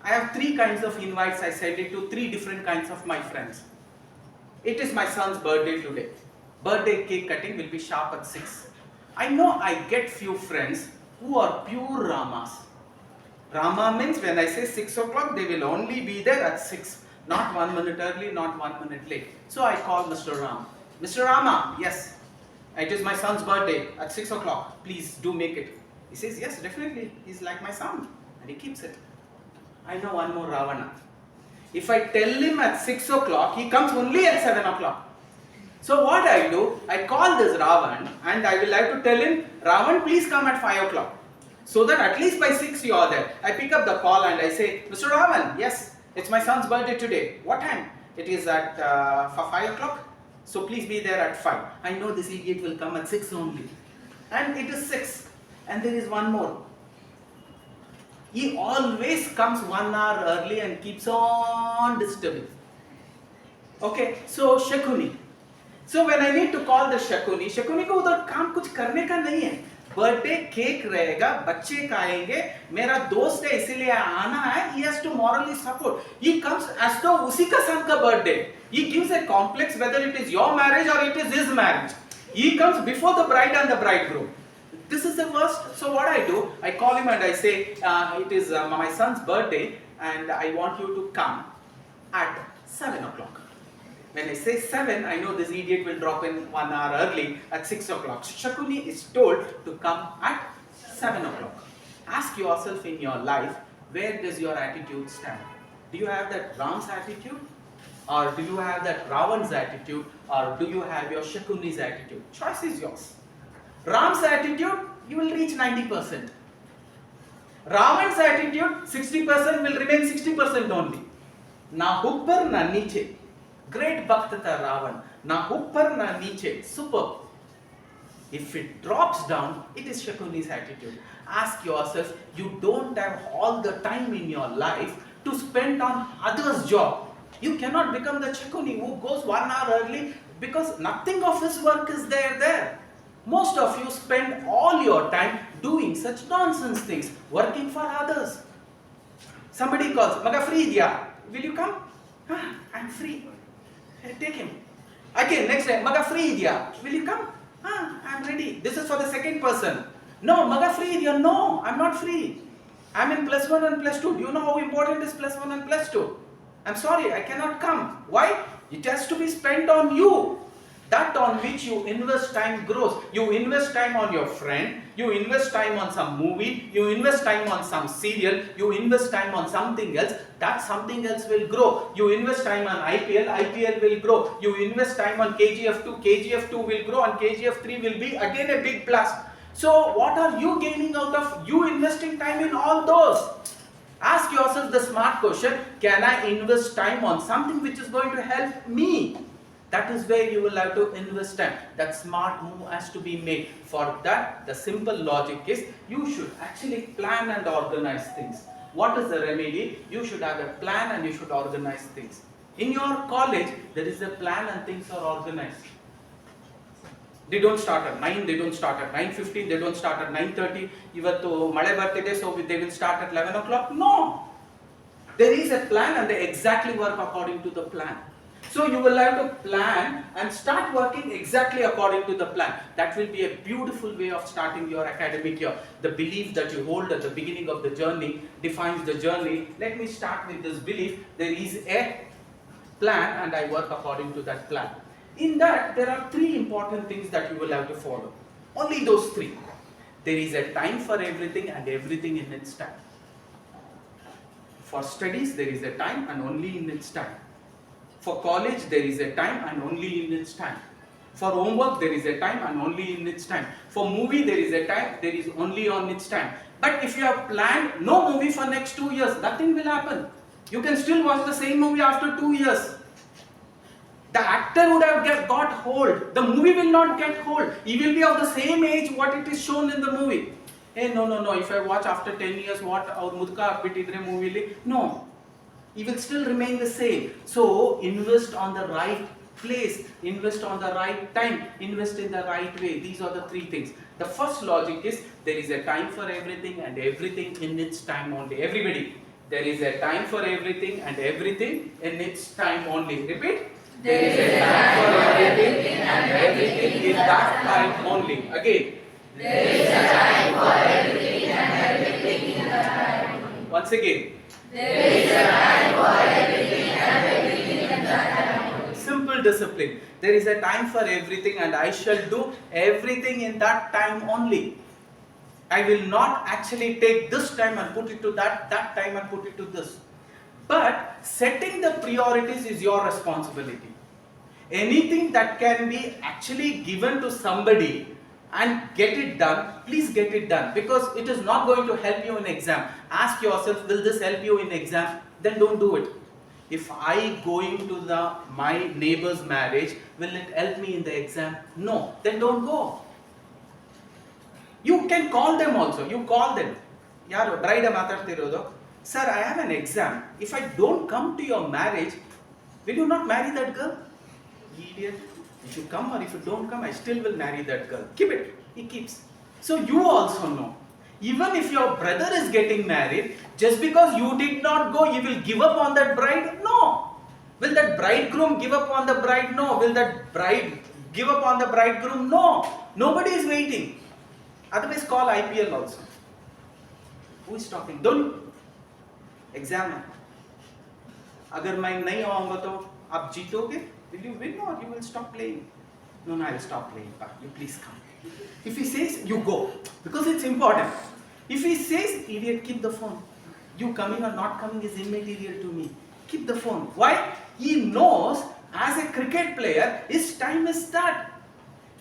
I have 3 kinds of invites. I send it to 3 different kinds of my friends. It is my son's birthday today. Birthday cake cutting will be sharp at 6. I know I get few friends who are pure Ramas. Rama means when I say 6 o'clock, they will only be there at 6. Not 1 minute early, not 1 minute late. So I call Mr. Ram. Mr. Rama, yes, it is my son's birthday at 6 o'clock. Please do make it. He says, yes, definitely. He's like my son. And he keeps it. I know one more Ravana. If I tell him at 6 o'clock, he comes only at 7 o'clock. So what I do, I call this Ravan and I will have to tell him, Ravan, please come at 5 o'clock. So that at least by 6 you are there. I pick up the call and I say, Mr. Ravan, yes, it's my son's birthday today. What time? It is at for 5 o'clock. So please be there at 5. I know this idiot will come at 6 only. And it is 6. And there is one more. He always comes 1 hour early and keeps on disturbing. Okay, so Shakuni. So when I need to call the Shakuni को उधर काम कुछ करने का नहीं है. Birthday cake रहेगा, बच्चे खाएंगे, मेरा दोस्त है इसीलिए आना है, he has to morally support. He comes as though उसी का son का birthday. He gives a complex whether it is your marriage or it is his marriage. He comes before the bride and the bridegroom. This is the worst. So what I do, I call him and I say, it is my son's birthday and I want you to come at 7 o'clock. When I say 7, I know this idiot will drop in 1 hour early at 6 o'clock. Shakuni is told to come at 7 o'clock. Ask yourself in your life, where does your attitude stand? Do you have that Ram's attitude? Or do you have that Ravan's attitude? Or do you have your Shakuni's attitude? Choice is yours. Ram's attitude, you will reach 90%. Ravan's attitude, 60% will remain 60% only. Na upar na niche. Great Bhakta tha Ravan. Na upar na niche. Superb. If it drops down, it is Shakuni's attitude. Ask yourself, you don't have all the time in your life to spend on others' job. You cannot become the Shakuni who goes 1 hour early because nothing of his work is there. Most of you spend all your time doing such nonsense things, working for others. Somebody calls, Maga free idya, will you come? I'm free. Take him. Again, next time, Maga free idya, will you come? I'm ready. This is for the second person. No, Maga free idya, no, I'm not free. I'm in +1 and +2. Do you know how important is +1 and +2? I'm sorry, I cannot come. Why? It has to be spent on you. That on which you invest time grows. You invest time on your friend, you invest time on some movie, you invest time on some serial, you invest time on something else, that something else will grow. You invest time on IPL, IPL will grow. You invest time on KGF2, KGF2 will grow, and KGF3 will be again a big blast. So what are you gaining out of you investing time in all those? Ask yourself the smart question, can I invest time on something which is going to help me? That is where you will have to invest time. That smart move has to be made. For that, the simple logic is, you should actually plan and organize things. What is the remedy? You should have a plan and you should organize things. In your college, there is a plan and things are organized. They don't start at 9, they don't start at 9:15, they don't start at 9:30. Ivattu male bartide, so they will start at 11 o'clock. No! There is a plan and they exactly work according to the plan. So you will have to plan and start working exactly according to the plan. That will be a beautiful way of starting your academic year. The belief that you hold at the beginning of the journey defines the journey. Let me start with this belief. There is a plan and I work according to that plan. In that, there are 3 important things that you will have to follow. Only those 3. There is a time for everything and everything in its time. For studies, there is a time and only in its time. For college, there is a time and only in its time. For homework, there is a time and only in its time. For movie, there is a time, there is only on its time. But if you have planned no movie for next 2 years, nothing will happen. You can still watch the same movie after 2 years. The actor would have got hold. The movie will not get hold. He will be of the same age what it is shown in the movie. Hey, no. If I watch after 10 years what our mudka bitidre movie, no. He will still remain the same. So invest on the right place, invest on the right time, invest in the right way. These are the 3 things. The first logic is, there is a time for everything and everything in its time only. Everybody, there is a time for everything and everything in its time only. Repeat. There is a time for everything and everything in that time only. Again. There is a time for everything and everything in that time. Once again. There is a time for everything and everything in that time. Simple discipline. There is a time for everything and I shall do everything in that time only. I will not actually take this time and put it to that time and put it to this. But setting the priorities is your responsibility. Anything that can be actually given to somebody and get it done, please get it done, because it is not going to help you in exam. Ask yourself, will this help you in exam? Then don't do it. If I going to my neighbor's marriage, will it help me in the exam? No, then don't go. You can call them also. You call them. Yaru bride matartirodu. Sir, I have an exam. If I don't come to your marriage, will you not marry that girl? Idiot. If you come or if you don't come, I still will marry that girl. Keep it. He keeps. So you also know. Even if your brother is getting married, just because you did not go, you will give up on that bride? No. Will that bridegroom give up on the bride? No. Will that bride give up on the bridegroom? No. Nobody is waiting. Otherwise, call IPL also. Who is talking? Don't examine. अगर मैं नहीं आऊंगा तो आप जीतोगे? Will you win or you will stop playing? No, I'll stop playing. You please come. If he says, you go. Because it's important. If he says, idiot, keep the phone. You coming or not coming is immaterial to me. Keep the phone. Why? He knows as a cricket player, his time is that.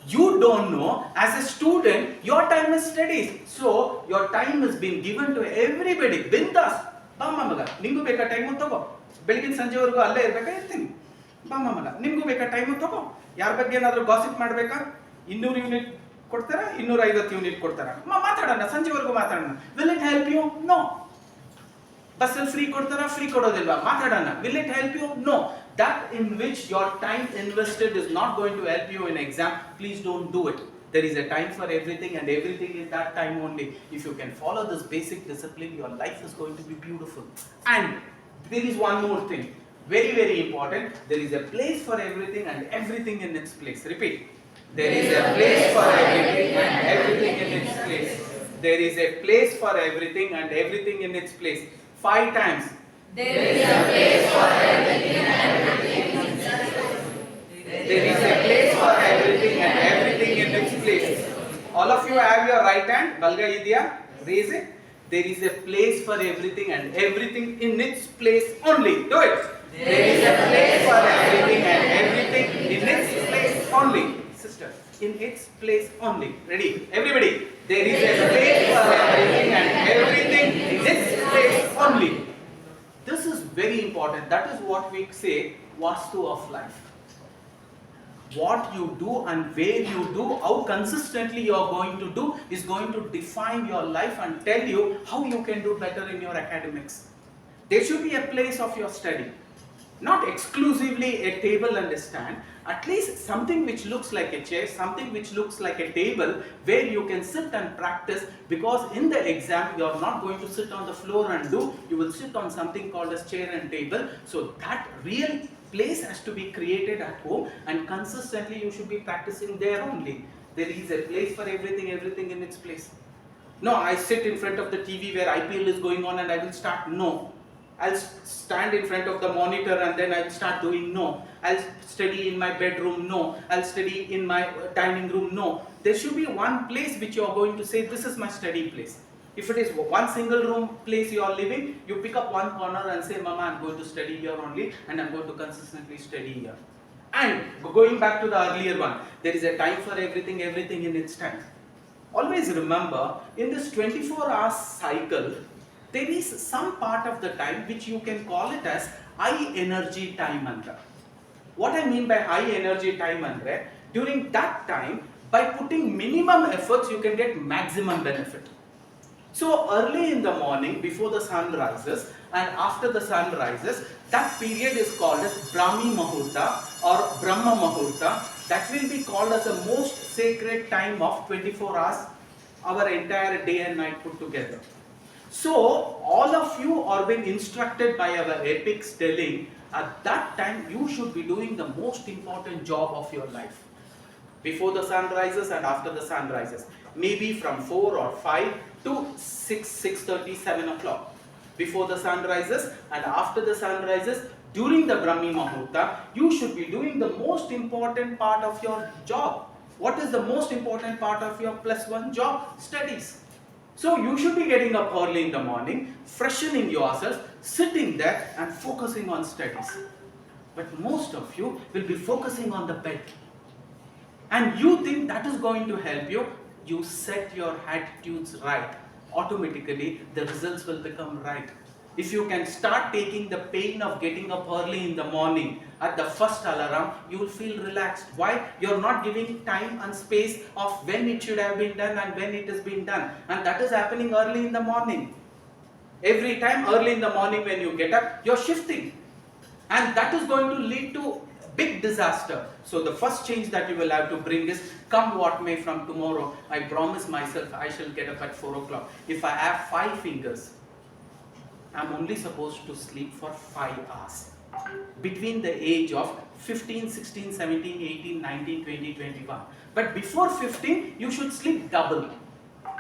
You don't know, as a student, your time is studies. So, your time has been given to everybody. Bindas. Bama maga. Ningu beka time tago. Belgin ಸಂಜೆ ವರೆಗೂ ಅಲ್ಲೇ ಇರಬೇಕಾ ಇರ್ತೀನಿ. ಬಮ್ಮ ಮಗ ನಿಮಗೂ ಬೇಕಾ time ತಗೋ. ಯಾರ ಬಗ್ಗೆ ಏನಾದರೂ ಗಾಸಿಪ್ ಮಾಡಬೇಕಾ? 200 ಯೂನಿಟ್ ಕೊಡ್ತಾರಾ? 250 ಯೂನಿಟ್ ಕೊಡ್ತಾರಾ? ಮಾತಾಡೋಣ, ಸಂಜೆವರೆಗೂ ಮಾತಾಡೋಣ. Will it help you? No. ಬಸ್ಸಲ್ಲಿ ಫ್ರೀ ಕೊಡ್ತಾರಾ? ಫ್ರೀ ಕೊಡೋದಿಲ್ವಾ? ಮಾತಾಡೋಣ. Will it help you? No. That in which your time invested is not going to help you in exam. Please don't do it. There is a time for everything and everything is that time only. If you can follow this basic discipline, your life is going to be beautiful. And there is one more thing. Very, very important. There is a place for everything and everything in its place. Repeat. There is a place for everything and everything in its place. There is a place for everything and everything in its place. 5 times. There is a place for everything and everything in its place. There is a place for everything and everything in its place. All of you have your right hand. Balga idya. Raise it. There is a place for everything and everything in its place only. Do it. There is a place for everything and everything in its place only. Sister, in its place only. Ready? Everybody. There is a place for everything and everything in its place only. This is very important. That is what we say, Vastu of life. What you do and where you do, how consistently you are going to do is going to define your life and tell you how you can do better in your academics. There should be a place of your study. Not exclusively a table and a stand, at least something which looks like a chair, something which looks like a table where you can sit and practice, because in the exam you are not going to sit on the floor and do, you will sit on something called as chair and table. So that real place has to be created at home and consistently you should be practicing there only. There is a place for everything, everything in its place. No, I sit in front of the TV where IPL is going on and I will start. No. I'll stand in front of the monitor and then I'll start doing. No. I'll study in my bedroom. No. I'll study in my dining room. No. There should be one place which you are going to say, this is my study place. If it is one single room place you are living, you pick up one corner and say, Mama, I'm going to study here only and I'm going to consistently study here. And going back to the earlier one, there is a time for everything, everything in its time. Always remember, in this 24-hour cycle, there is some part of the time which you can call it as high energy time andra. What I mean by high energy time andre, during that time, by putting minimum efforts, you can get maximum benefit. So early in the morning, before the sun rises and after the sun rises, that period is called as Brahmi Muhurta or Brahma Muhurta. That will be called as the most sacred time of 24 hours, our entire day and night put together. So all of you are being instructed by our epics telling at that time you should be doing the most important job of your life. Before the sun rises and after the sun rises. Maybe from 4 or 5 to 6, 6:30, 7 o'clock. Before the sun rises and after the sun rises, during the Brahmi Muhurta, you should be doing the most important part of your job. What is the most important part of your +1 job? Studies. So you should be getting up early in the morning, freshening yourself, sitting there and focusing on studies. But most of you will be focusing on the bed. And you think that is going to help you. You set your attitudes right. Automatically, the results will become right. If you can start taking the pain of getting up early in the morning at the first alarm, you will feel relaxed. Why? You're not giving time and space of when it should have been done and when it has been done. And that is happening early in the morning. Every time early in the morning when you get up, you're shifting. And that is going to lead to big disaster. So the first change that you will have to bring is, come what may from tomorrow, I promise myself I shall get up at 4 o'clock. If I have 5 fingers, I'm only supposed to sleep for 5 hours. Between the age of 15, 16, 17, 18, 19, 20, 21. But before 15, you should sleep double.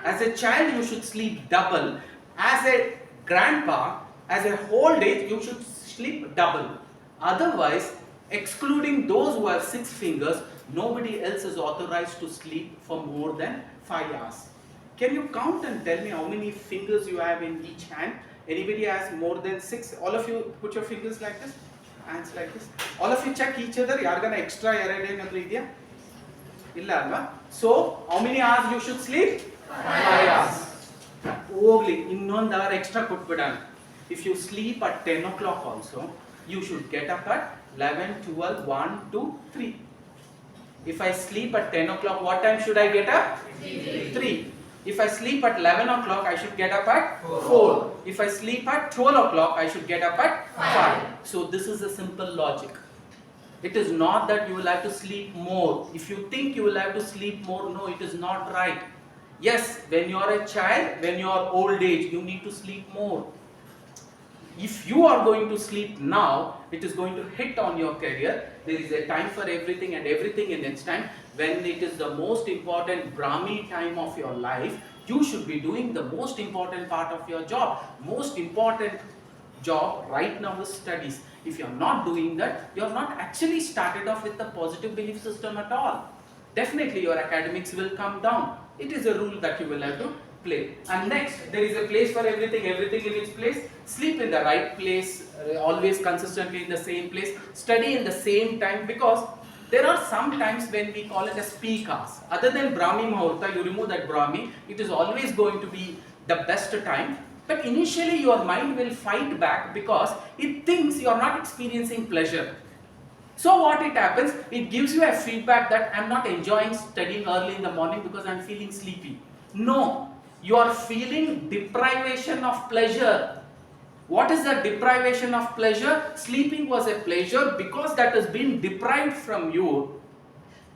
As a child, you should sleep double. As a grandpa, as a old age, you should sleep double. Otherwise, excluding those who have 6 fingers, nobody else is authorized to sleep for more than 5 hours. Can you count and tell me how many fingers you have in each hand? Anybody has more than 6? All of you put your fingers like this, hands like this. All of you check each other. Yargana extra idea? Illa alva. So, how many hours you should sleep? 5 hours. Ogli, innond hour extra kutbidana. If you sleep at 10 o'clock also, you should get up at 11, 12, 1, 2, 3. If I sleep at 10 o'clock, what time should I get up? 3. If I sleep at 11 o'clock, I should get up at 4. If I sleep at 12 o'clock, I should get up at 5. So this is a simple logic. It is not that you will have to sleep more. If you think you will have to sleep more, no, it is not right. Yes, when you are a child, when you are old age, you need to sleep more. If you are going to sleep now, it is going to hit on your career. There is a time for everything and everything in its time. When it is the most important Brahmi time of your life, you should be doing the most important part of your job. Most important job right now is studies. If you are not doing that, you have not actually started off with the positive belief system at all. Definitely your academics will come down. It is a rule that you will have to play. And next, there is a place for everything, everything in its place. Sleep in the right place, always consistently in the same place. Study in the same time, because there are some times when we call it as peak hours. Other than Brahmi Muhurta, you remove that Brahmi, it is always going to be the best time. But initially your mind will fight back because it thinks you are not experiencing pleasure. So what it happens, it gives you a feedback that I am not enjoying studying early in the morning because I am feeling sleepy. No, you are feeling deprivation of pleasure. What is the deprivation of pleasure? Sleeping was a pleasure. Because that has been deprived from you,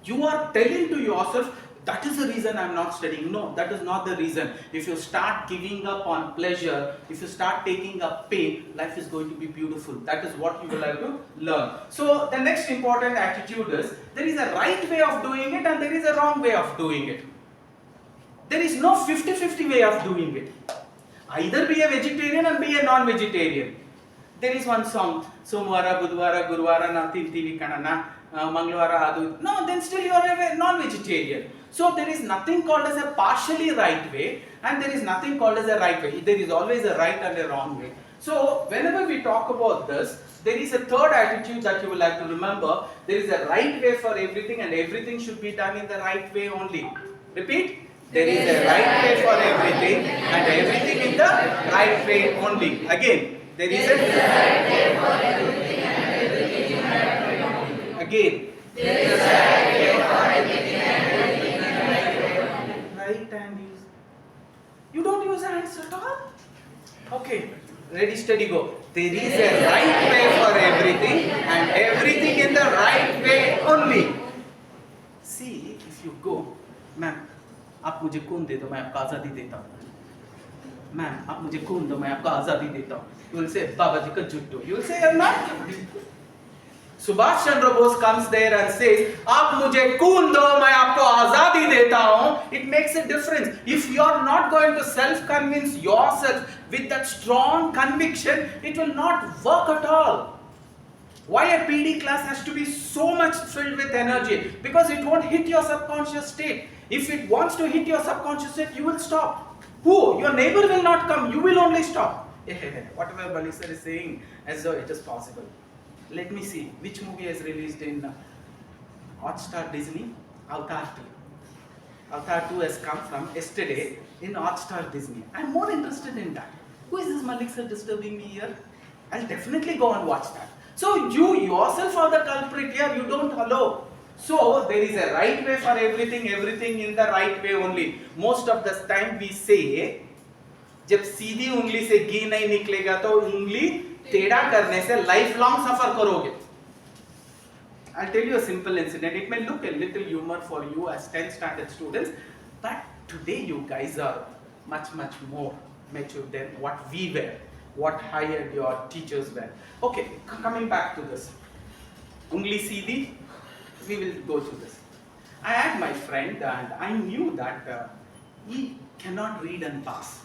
you are telling to yourself, that is the reason I am not studying. No, that is not the reason. If you start giving up on pleasure, if you start taking up pain, life is going to be beautiful. That is what you will have to learn. So the next important attitude is, there is a right way of doing it and there is a wrong way of doing it. There is no 50-50 way of doing it. Either be a vegetarian and be a non-vegetarian. There is one song, Somvara, Budvara, Guruvara, na tintivi kanana, Mangalvara adu. No, then still you are a non-vegetarian. So there is nothing called as a partially right way and there is nothing called as a right way. There is always a right and a wrong way. So whenever we talk about this, there is a third attitude that you will have to remember. There is a right way for everything and everything should be done in the right way only. Repeat. There is a right way for everything and everything in the right way only. Again, there is a right way for everything and everything in the right way only. Again, there is a right way for everything and everything in the right way only. Right hand use. You don't use hands at all? Okay, ready, steady, go. There is a right way for everything and everything in the right way only. See, if you go, ma'am, आप मुझे खून दे दो मैं आपको आज़ादी देता हूँ ma'am आप मुझे खून दो मैं आपको आज़ादी देता हूँ you will say बाबा जी का जुट्टू you will say I'm not Subhash Chandra Bose comes there and says आप मुझे खून दो मैं आपको आज़ादी देता हूँ. It makes a difference. If you are not going to self-convince yourself with that strong conviction, it will not work at all. Why a PD class has to be so much filled with energy? Because it won't hit your subconscious state. If it wants to hit your subconscious state, you will stop. Who? Your neighbor will not come. You will only stop. Whatever Bali sir is saying, as though it is possible. Let me see which movie is released in Hotstar Disney. Avatar 2. Avatar 2 has come from yesterday in Hotstar Disney. I am more interested in that. Who is this Malik sir disturbing me here? I'll definitely go and watch that. So you yourself are the culprit here, you don't allow. So there is a right way for everything, everything in the right way only. Most of the time we say, जब सीधी उंगली से घी नहीं निकलेगा तो उंगली टेढ़ा करने से लाइफ लॉन्ग सफर करोगे. I'll tell you a simple incident. It may look a little humor for you as 10th standard students, but today you guys are much more mature than what we were, what higher your teachers were. Okay, coming back to this. Ungli Sidi, we will go to this. I had my friend and I knew that he cannot read and pass.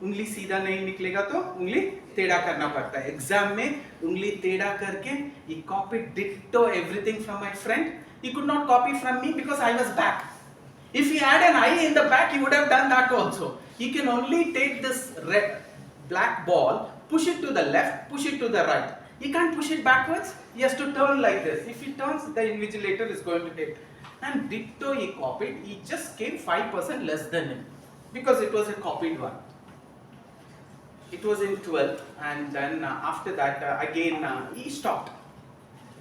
उंगली सीधा नहीं निकलेगा तो उंगली टेढ़ा करना पड़ता है. एग्जाम में उंगली टेढ़ा करके he copied ditto everything from my friend. He could not copy from me because I was back. If he had an eye in the back, he would have done that also. He can only take this red black ball, push it to the left, push it to the right. He can't push it backwards. He has to turn like this. If he turns, the invigilator is going to hit. And ditto he copied. He just came 5% less than him because it was a copied one. It was in 12th, and then after that again he stopped.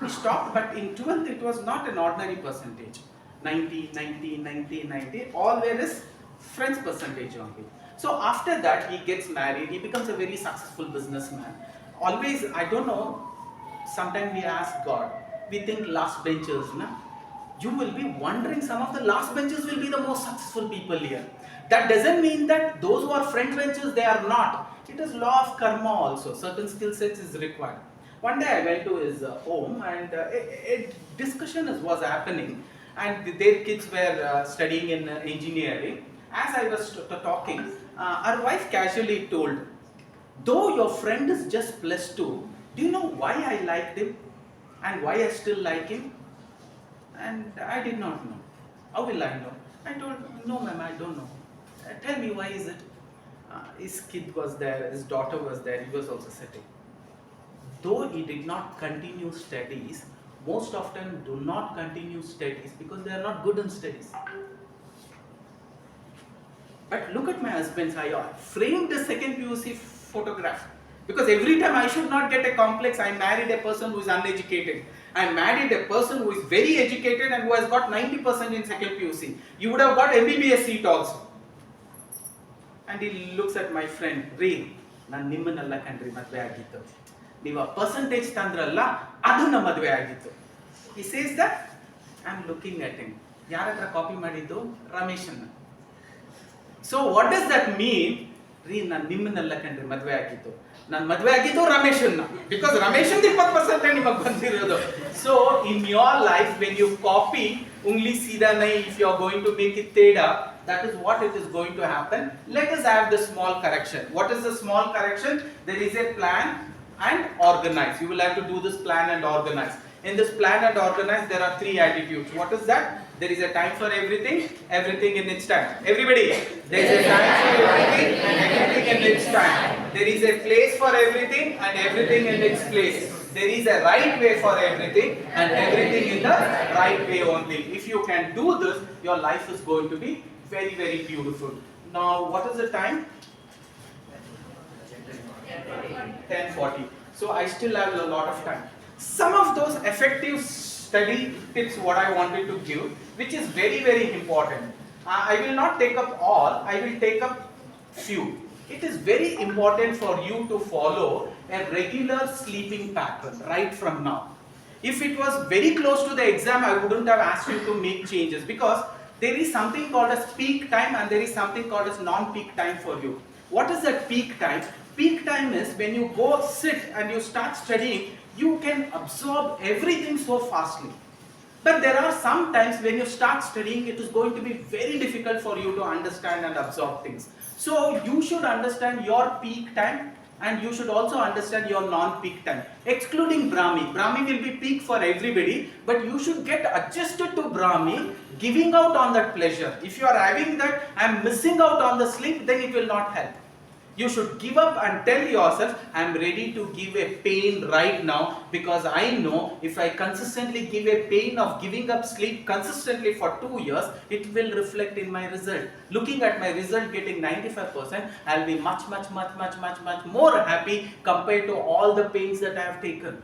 He stopped, but in 12th it was not an ordinary percentage. 90, 90, 90, 90, all were his friends' percentage only. So after that he gets married, he becomes a very successful businessman. Always, I don't know, sometimes we ask God, we think last benchers, na? You will be wondering some of the last benchers will be the most successful people here. That doesn't mean that those who are front benchers, they are not. It is law of karma also. Certain skill sets is required. One day I went to his home and a discussion was happening, and their kids were studying in engineering. As I was talking, our wife casually told, though your friend is just +2, do you know why I liked him and why I still like him? And I did not know. How will I know? I told, no ma'am, I don't know. Tell me, why is it? His kid was there, his daughter was there, he was also sitting. Though he did not continue studies, most often do not continue studies because they are not good in studies. But look at my husband's eye. I framed the second PUC photograph because every time I should not get a complex. I married a person who is uneducated. I married a person who is very educated and who has got 90% in second PUC. You would have got MBBS seat also. And he looks at my friend, Ray, ನಾನು ನಿಮ್ಮನ್ನೆಲ್ಲ ಕಂಡ್ರಿ ಮದುವೆ ಆಗಿತ್ತು, ನೀವು ಆ percentage ತಂದ್ರಲ್ಲ ಅದನ್ನ ಮದುವೆ ಆಗಿತ್ತು. He says that, I'm looking at him. ಯಾರ ಹತ್ರ ಕಾಪಿ ಮಾಡಿದ್ದು? ರಮೇಶನ್ನ. So what does that mean? ರೀ ನಾನು ನಿಮ್ಮನ್ನೆಲ್ಲ ಕಂಡ್ರಿ ಮದುವೆ ಆಗಿತ್ತು, ನಾನು ಮದುವೆ ಆಗಿದ್ದು ರಮೇಶನ್ನ, because ರಮೇಶನ್ 20% ನಿಮಗೆ ಬಂದಿರೋದು. So in your life when you copy ungli seedha nahi, if you are going to make it teda, that is what it is going to happen. Let us have the small correction. What is the small correction? There is a plan and organize. You will have to do this plan and organize. In this plan and organize, there are 3 attitudes. What is that? There is a time for everything, everything in its time. Everybody, there is a time for everything and everything in its time. There is a place for everything and everything in its place. There is a right way for everything and everything in the right way only. If you can do this, your life is going to be very beautiful. Now, what is the time? 10:40. So I still have a lot of time. Some of those effective study tips what I wanted to give, which is very important. I will not take up all, I will take up few. It is very important for you to follow a regular sleeping pattern right from now. If it was very close to the exam, I wouldn't have asked you to make changes, because there is something called as peak time and there is something called as non-peak time for you. What is that peak time? Peak time is when you go sit and you start studying, you can absorb everything so fastly. But there are some times when you start studying, it is going to be very difficult for you to understand and absorb things. So you should understand your peak time and you should also understand your non-peak time, excluding Brahmi. Brahmi will be peak for everybody, but you should get adjusted to Brahmi, giving out on that pleasure. If you are having that, I am missing out on the sleep, then it will not help. You should give up and tell yourself, I am ready to give a pain right now, because I know if I consistently give a pain of giving up sleep consistently for 2 years, it will reflect in my result. Looking at my result getting 95%, I will be much more happy compared to all the pains that I have taken.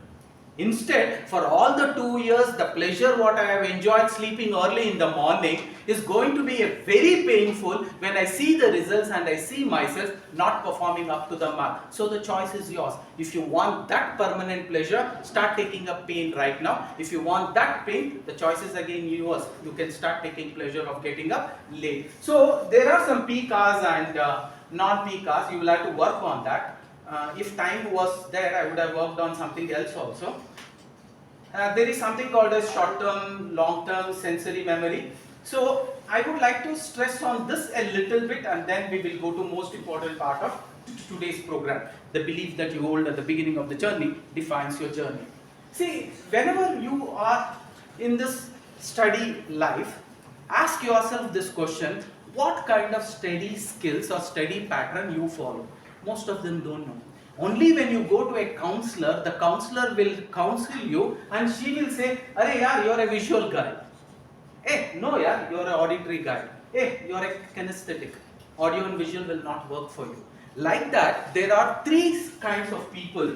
Instead, for all the 2 years, the pleasure what I have enjoyed sleeping early in the morning is going to be a very painful when I see the results and I see myself not performing up to the mark. So the choice is yours. If you want that permanent pleasure, start taking up pain right now. If you want that pain, the choice is again yours. You can start taking pleasure of getting up late. So there are some peak hours and non-peak hours. You will have to work on that. If time was there, I would have worked on something else also. There is something called as short-term, long-term sensory memory. So I would like to stress on this a little bit, and then we will go to most important part of today's program. The belief that you hold at the beginning of the journey defines your journey. See, whenever you are in this study life, ask yourself this question: what kind of study skills or study pattern you follow? Most of them don't know. Only when you go to a counselor, the counselor will counsel you and she will say, "Arey yaar, you're a visual guy. Hey, no yaar, you're an auditory guy. Hey, you're a kinesthetic. Audio and visual will not work for you." Like that, there are three kinds of people.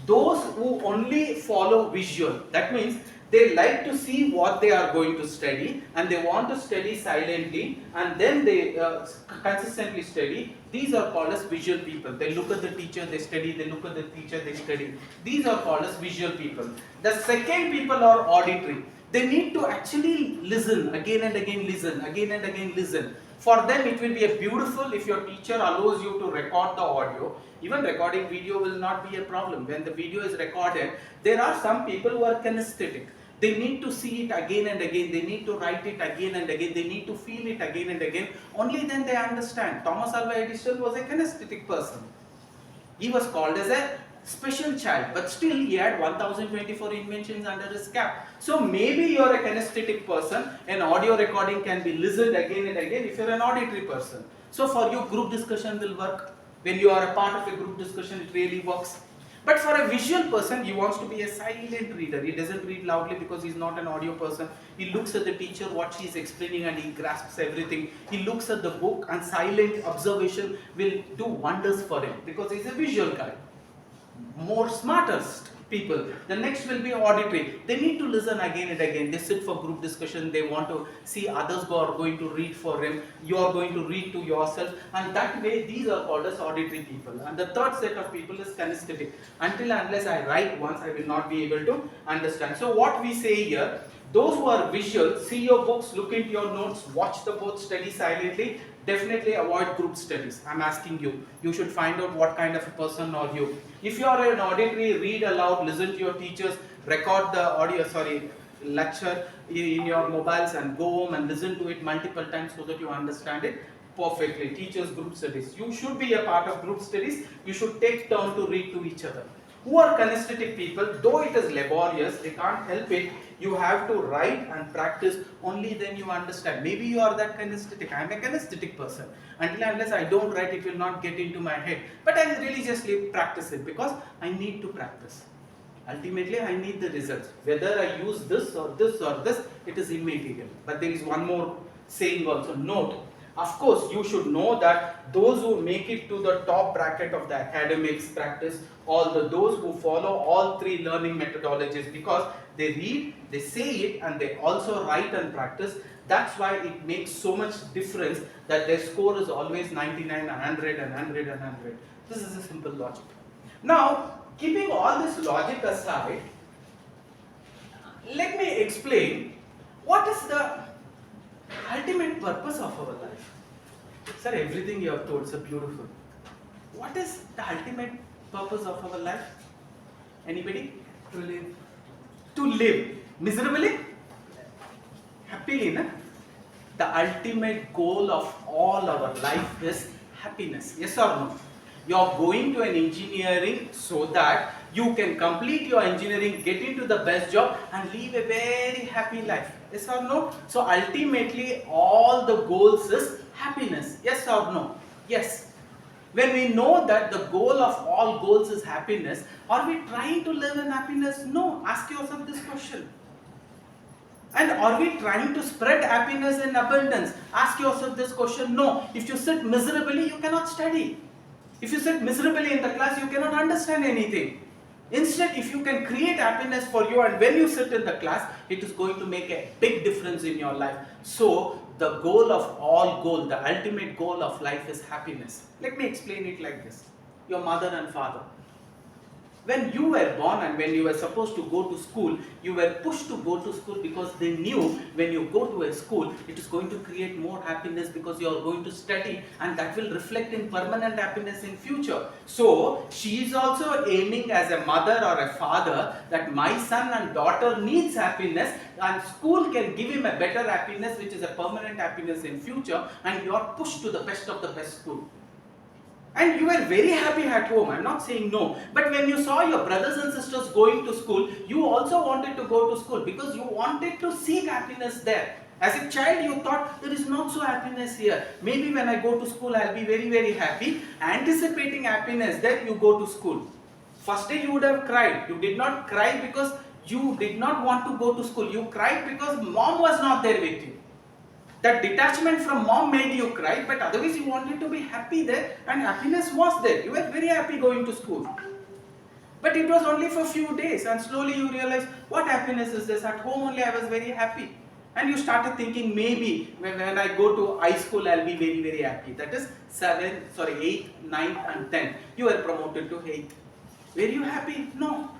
Those who only follow visual, that means they like to see what they are going to study and they want to study silently and then they consistently study. These are called as visual people. They look at the teacher, they study, they look at the teacher, they study. These are called as visual people. The second people are auditory. They need to actually listen, again and again listen, again and again listen. For them it will be a beautiful if your teacher allows you to record the audio. Even recording video will not be a problem. When the video is recorded, there are some people who are kinesthetic. They need to see it again and again. They need to write it again and again. They need to feel it again and again. Only then they understand. Thomas Alva Edison was a kinesthetic person. He was called as a special child, but still he had 1024 inventions under his cap. So maybe you are a kinesthetic person. An audio recording can be listened again and again if you are an auditory person. So for you, group discussion will work. When you are a part of a group discussion, it really works. But for a visual person, he wants to be a silent reader. He doesn't read loudly because he's not an audio person. He looks at the teacher, what she is explaining, and he grasps everything. He looks at the book, and silent observation will do wonders for him because he's a visual guy. More smartest people. The next will be auditory. They need to listen again and again. They sit for group discussion. They want to see others who are going to read for him. You are going to read to yourself. And that way, these are called as auditory people. And the third set of people is kinesthetic. Until unless I write once, I will not be able to understand. So what we say here, those who are visual, see your books, look into your notes, watch the board, study silently. Definitely avoid group studies. I'm asking you. You should find out what kind of a person are you. If you are an auditory, read aloud, listen to your teachers, record the lecture in your mobiles and go home and listen to it multiple times so that you understand it perfectly. Teachers, group studies. You should be a part of group studies. You should take turn to read to each other. Who are kinesthetic people, though it is laborious, they can't help it. You have to write and practice, only then you understand. Maybe you are that kinesthetic. I am a kinesthetic person. Until unless I don't write, it will not get into my head. But I religiously practice it because I need to practice. Ultimately, I need the results. Whether I use this or this or this, it is immaterial. But there is one more saying also, note. Of course, you should know that those who make it to the top bracket of the academics practice those who follow all three learning methodologies, because they read, they say it, and they also write and practice. That's why it makes so much difference that their score is always 99, 100, and 100, and 100. This is a simple logic. Now, keeping all this logic aside, let me explain what is the ultimate purpose of our life. Sir, everything you have told is so beautiful. What is the ultimate purpose of our life? Anybody? To live. To live. Miserably? Happily, na? The ultimate goal of all our life is happiness. Yes or no? You are going to an engineering so that you can complete your engineering, get into the best job, and live a very happy life. Yes or no? So ultimately, all the goals is happiness. Yes or no? Yes. When we know that the goal of all goals is happiness, are we trying to live in happiness? No. Ask yourself this question. And are we trying to spread happiness in abundance? Ask yourself this question. No. If you sit miserably, you cannot study. If you sit miserably in the class, you cannot understand anything. Instead, if you can create happiness for you, and when you sit in the class, it is going to make a big difference in your life. So, the goal of all goal, the ultimate goal of life is happiness. Let me explain it like this. Your mother and father. When you were born and when you were supposed to go to school, you were pushed to go to school because they knew when you go to a school, it is going to create more happiness because you are going to study, and that will reflect in permanent happiness in future. So, she is also aiming as a mother or a father that my son and daughter needs happiness, and school can give him a better happiness which is a permanent happiness in future, and you are pushed to the best of the best school. And you were very happy at home, I'm not saying no. But when you saw your brothers and sisters going to school, you also wanted to go to school because you wanted to seek happiness there. As a child, you thought there is not so happiness here. Maybe when I go to school, I'll be very, very happy. Anticipating happiness, then you go to school. First day you would have cried. You did not cry because you did not want to go to school. You cried because mom was not there with you. That detachment from mom made you cry, but otherwise you wanted to be happy there, and happiness was there. You were very happy going to school. But it was only for a few days, and slowly you realized, what happiness is this? At home only I was very happy. And you started thinking, maybe when I go to high school I'll be very, very happy. That is 8th, 9th and 10th. You were promoted to 8th. Were you happy? No.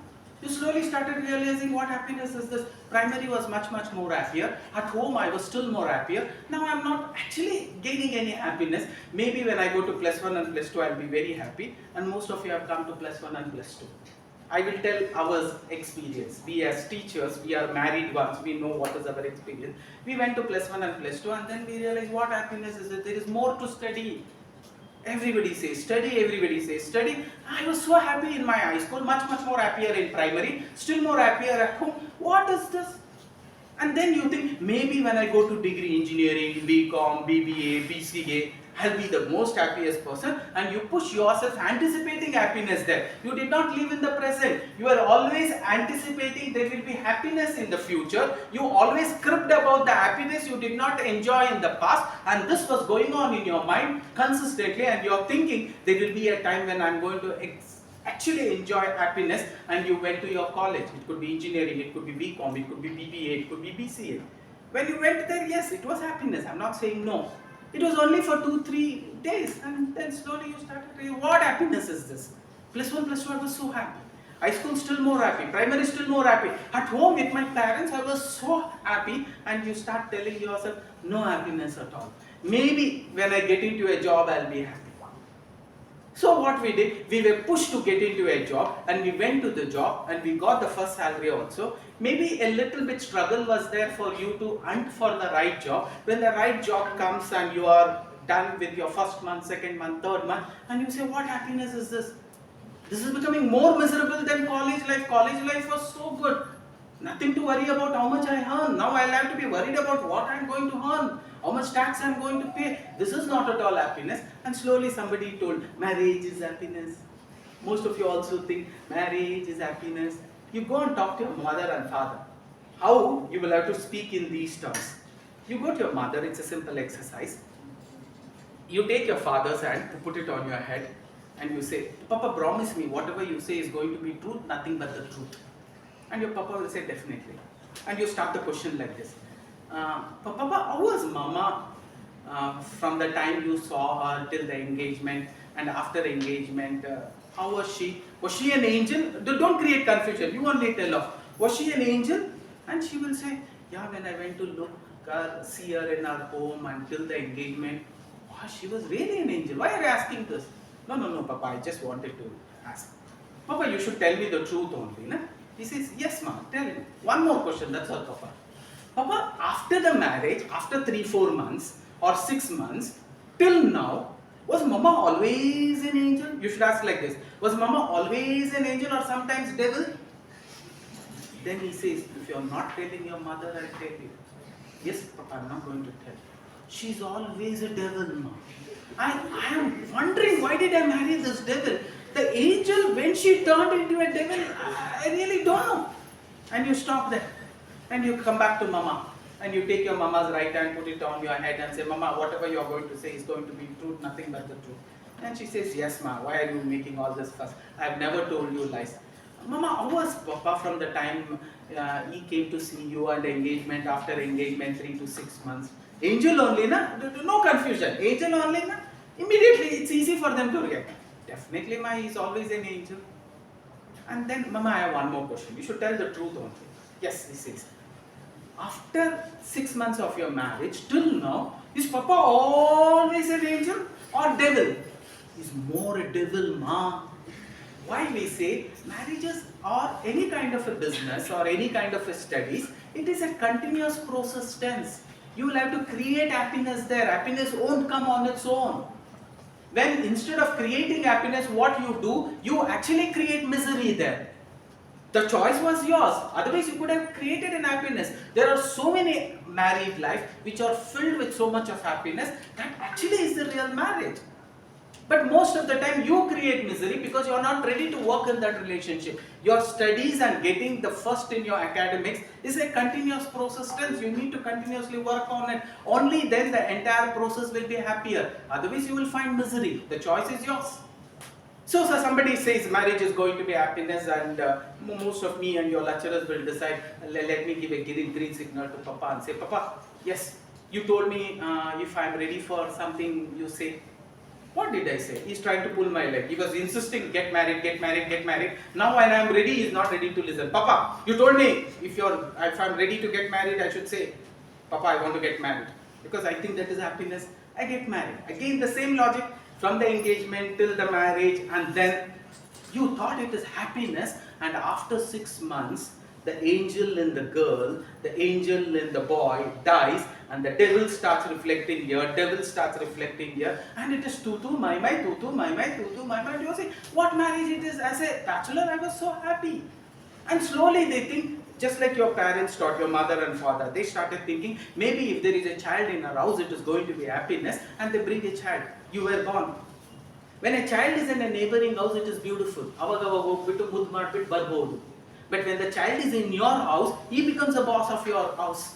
You slowly started realizing what happiness is this. Primary was much, much more happier. At home I was still more happier. Now I'm not actually gaining any happiness. Maybe when I go to plus 1 and plus 2 I'll be very happy. And most of you have come to plus 1 and plus 2. I will tell our experience. We as teachers, we are married ones, we know what is our experience. We went to plus 1 and plus 2, and then we realized what happiness is it. There is more to study. Everybody says study, everybody says study. I was so happy in my high school, much, much more happier in primary, still more happier at home. What is this? And then you think, maybe when I go to degree engineering, BCom, BBA, BCA, I'll be the most happiest person, and you push yourself anticipating happiness there. You did not live in the present. You are always anticipating there will be happiness in the future. You always script about the happiness you did not enjoy in the past, and this was going on in your mind consistently, and you are thinking there will be a time when I'm going to actually enjoy happiness, and you went to your college. It could be engineering, it could be BCom, it could be BBA, it could be BCA. When you went there, yes, it was happiness. I'm not saying no. It was only for 2-3 days, and then slowly you started thinking, what happiness is this? Plus 1, plus 2, I was so happy. High school still more happy, primary still more happy. At home with my parents, I was so happy, and you start telling yourself, no happiness at all. Maybe when I get into a job, I'll be happy. So what we did, we were pushed to get into a job, and we went to the job, and we got the first salary also. Maybe a little bit struggle was there for you to hunt for the right job. When the right job comes and you are done with your first month, second month, third month, and you say, what happiness is this? This is becoming more miserable than college life. College life was so good. Nothing to worry about how much I earn. Now I'll have to be worried about what I'm going to earn, how much tax I'm going to pay. This is not at all happiness. And slowly somebody told, marriage is happiness. Most of you also think marriage is happiness. You go and talk to your mother and father. How? You will have to speak in these terms. You go to your mother, it's a simple exercise. You take your father's hand, put it on your head, and you say, Papa, promise me whatever you say is going to be truth, nothing but the truth. And your papa will say, definitely. And you start the question like this. Papa, how was Mama from the time you saw her till the engagement, and after the engagement, how was she? Was she an angel? Don't create confusion. You only tell her. Was she an angel? And she will say, yeah, when I went to look, see her in our home until the engagement, wow, she was really an angel. Why are you asking this? No, Papa, I just wanted to ask. Papa, you should tell me the truth only. Na? He says, yes, ma, tell me. One more question, that's all, Papa. Papa, after the marriage, after 3-4 months or 6 months, till now, was Mama always an angel? You should ask like this. Was Mama always an angel or sometimes devil? Then he says, if you are not telling your mother, I'll tell you. Yes, Papa, I'm not going to tell. She's always a devil, Ma. I am wondering, why did I marry this devil? The angel, when she turned into a devil, I really don't know. And you stop there. And you come back to Mama. And you take your Mama's right hand, put it on your head and say, Mama, whatever you are going to say is going to be truth, nothing but the truth. And she says, yes, Ma, why are you making all this fuss? I have never told you lies. Mama, how was Papa from the time he came to see you and engagement, after engagement 3 to 6 months? Angel only, na? No confusion. Angel only, na? Immediately it's easy for them to react. Definitely, ma, he's always an angel. And then, Mama, I have one more question. You should tell the truth only. Yes, this is. After 6 months of your marriage, till now, is Papa always an angel or devil? He's more a devil, ma. Why we say marriages or any kind of a business or any kind of a studies, it is a continuous process tense. You will have to create happiness there. Happiness won't come on its own. When instead of creating happiness, what you do, you actually create misery there. The choice was yours. Otherwise, you could have created an happiness. There are so many married life which are filled with so much of happiness that actually is the real marriage. But most of the time you create misery because you are not ready to work in that relationship. Your studies and getting the first in your academics is a continuous process tense. You need to continuously work on it. Only then the entire process will be happier. Otherwise you will find misery. The choice is yours. So somebody says marriage is going to be happiness, and most of me and your lecturers will decide, let me give a green signal to Papa and say, Papa, yes, you told me if I am ready for something, you say. What did I say? He's trying to pull my leg. He was insisting, get married, get married, get married. Now when I am ready, he's not ready to listen. Papa, you told me if I'm ready to get married, I should say, Papa, I want to get married. Because I think that is happiness. I get married. Again, the same logic from the engagement till the marriage, and then you thought it is happiness, and after 6 months, the angel in the girl, the angel in the boy dies, and the devil starts reflecting here, devil starts reflecting here, and it is tutu, my, tutu, my, tutu, my. You say, what marriage it is? As a bachelor, I was so happy. And slowly they think, just like your parents taught, your mother and father, they started thinking, maybe if there is a child in our house, it is going to be happiness, and they bring a child. You were born. When a child is in a neighboring house, it is beautiful. But when the child is in your house, he becomes the boss of your house.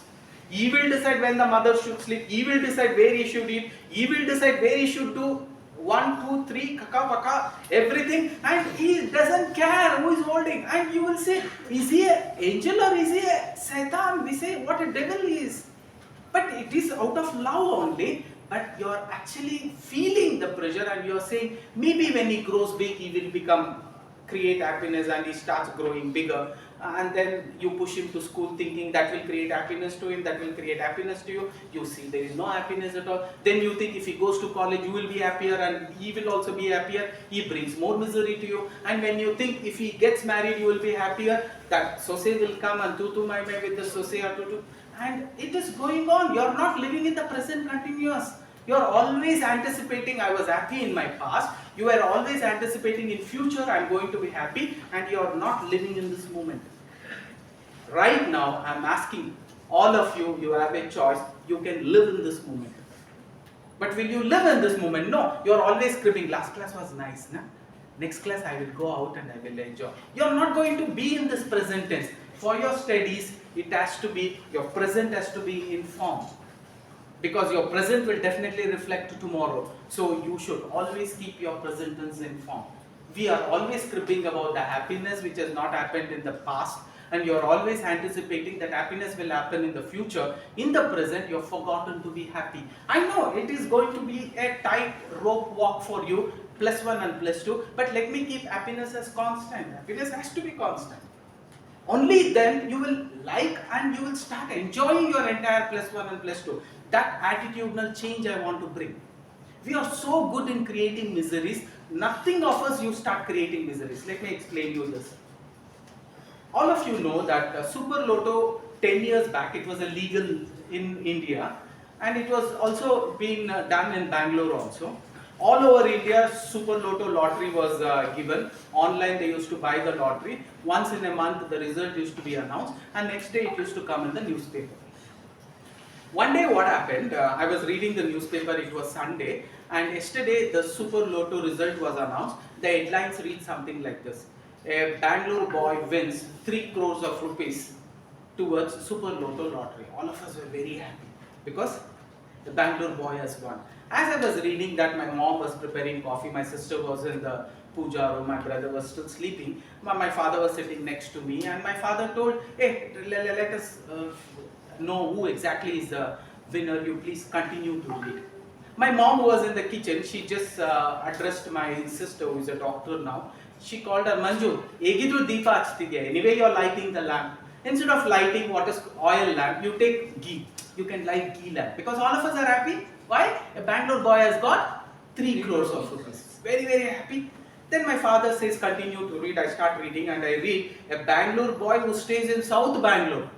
He will decide when the mother should sleep. He will decide where he should eat. He will decide where he should do 1, 2, 3, kaka, paka, everything. And he doesn't care who is holding. And you will say, is he an angel or is he a Satan? We say, what a devil he is. But it is out of love only. But you are actually feeling the pressure, and you are saying, maybe when he grows big, he will create happiness, and he starts growing bigger, and then you push him to school thinking that will create happiness to him, that will create happiness to you. You see there is no happiness at all. Then you think if he goes to college, you will be happier, and he will also be happier. He brings more misery to you. And when you think if he gets married, you will be happier, that sose will come and tutu my with the sose or tutu. And it is going on. You are not living in the present continuous. You are always anticipating, I was happy in my past. You are always anticipating in future, I am going to be happy, and you are not living in this moment. Right now, I am asking all of you, you have a choice, you can live in this moment. But will you live in this moment? No, you are always cribbing, last class was nice, na? Next class I will go out and I will enjoy. You are not going to be in this present tense. For your studies, it has to be, your present has to be in form. Because your present will definitely reflect tomorrow. So you should always keep your present tense in form. We are always cribbing about the happiness which has not happened in the past, and you are always anticipating that happiness will happen in the future. In the present, you have forgotten to be happy. I know it is going to be a tight rope walk for you, +1 and +2, but let me keep happiness as constant. Happiness has to be constant. Only then you will like and you will start enjoying your entire +1 and +2. That attitudinal change I want to bring. We are so good in creating miseries. Nothing offers you start creating miseries. Let me explain you this. All of you know that Super Lotto 10 years back, it was illegal in India, and it was also being done in Bangalore also. All over India, Super Lotto lottery was given. Online they used to buy the lottery. Once in a month the result used to be announced, and next day it used to come in the newspaper. One day what happened, I was reading the newspaper, it was Sunday, and yesterday the Super Lotto result was announced. The headlines read something like this: a Bangalore boy wins 3 crores of rupees towards Super Lotto lottery. All of us were very happy because the Bangalore boy has won. As I was reading that, my mom was preparing coffee, my sister was in the puja room. My brother was still sleeping. My father was sitting next to me, and my father told, "Hey, let us know who exactly is the winner. You please continue to read." My mom was in the kitchen. She just addressed my sister, who is a doctor now. She called her, "Manju, Egidu Deepa hachtidiya. Anyway, you're lighting the lamp. Instead of lighting what is oil lamp, you take ghee. You can light ghee lamp. Because all of us are happy. Why? A Bangalore boy has got 3 crores of rupees. Very, very happy. Then my father says, continue to read. I start reading and I read a Bangalore boy who stays in South Bangalore.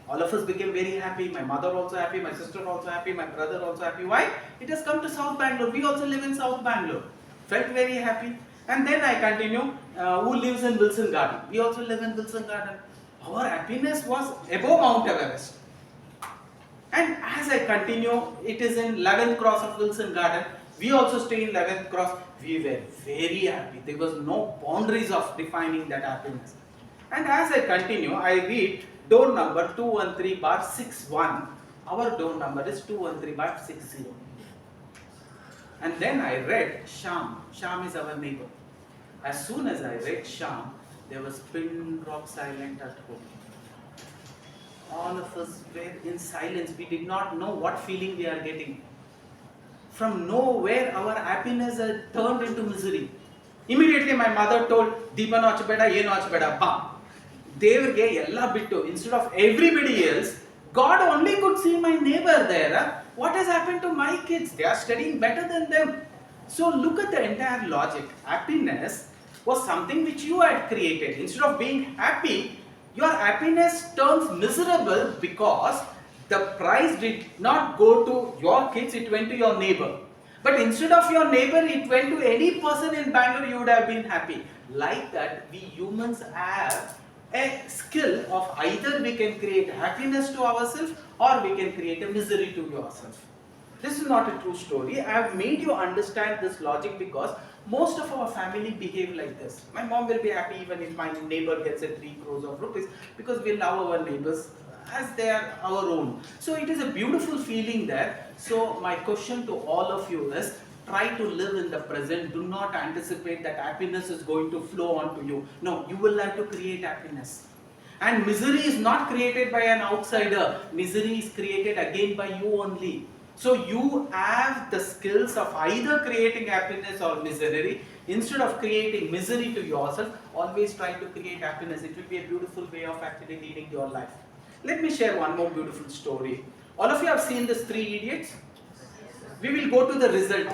All of us became very happy. My mother also happy, my sister also happy, my brother also happy. Why? It has come to South Bangalore. We also live in South Bangalore. Felt very happy. And then I continue, who lives in Wilson Garden? We also live in Wilson Garden. Our happiness was above Mount Everest. And as I continue, it is in 11th cross of Wilson Garden. We also stay in 11th cross. We were very happy. There was no boundaries of defining that happiness. And as I continue, I read door number 213/61. Our door number is 213/60. And then I read Sham. Sham is our neighbor. As soon as I read Sham, there was pin drop silent at home. All of us were in silence. We did not know what feeling we are getting. From nowhere, our happiness had turned into misery. Immediately, my mother told, "Deepa nachbeda, ye nachbeda, bam." Devrge ella bittu. Instead of everybody else, God only could see my neighbor there. What has happened to my kids? They are studying better than them. So look at the entire logic. Happiness was something which you had created. Instead of being happy, your happiness turns miserable because the prize did not go to your kids, it went to your neighbor. But instead of your neighbor, it went to any person in Bangalore, you would have been happy. Like that, we humans have a skill of either we can create happiness to ourselves or we can create a misery to yourself. This is not a true story. I have made you understand this logic because most of our family behave like this. My mom will be happy even if my neighbor gets a 3 crores of rupees because we love our neighbors as they are our own. So it is a beautiful feeling there. So my question to all of you is, try to live in the present. Do not anticipate that happiness is going to flow onto you. No, you will have to create happiness. And misery is not created by an outsider. Misery is created again by you only. So you have the skills of either creating happiness or misery. Instead of creating misery to yourself, always try to create happiness. It will be a beautiful way of actually leading your life. Let me share one more beautiful story. All of you have seen this Three Idiots? We will go to the result.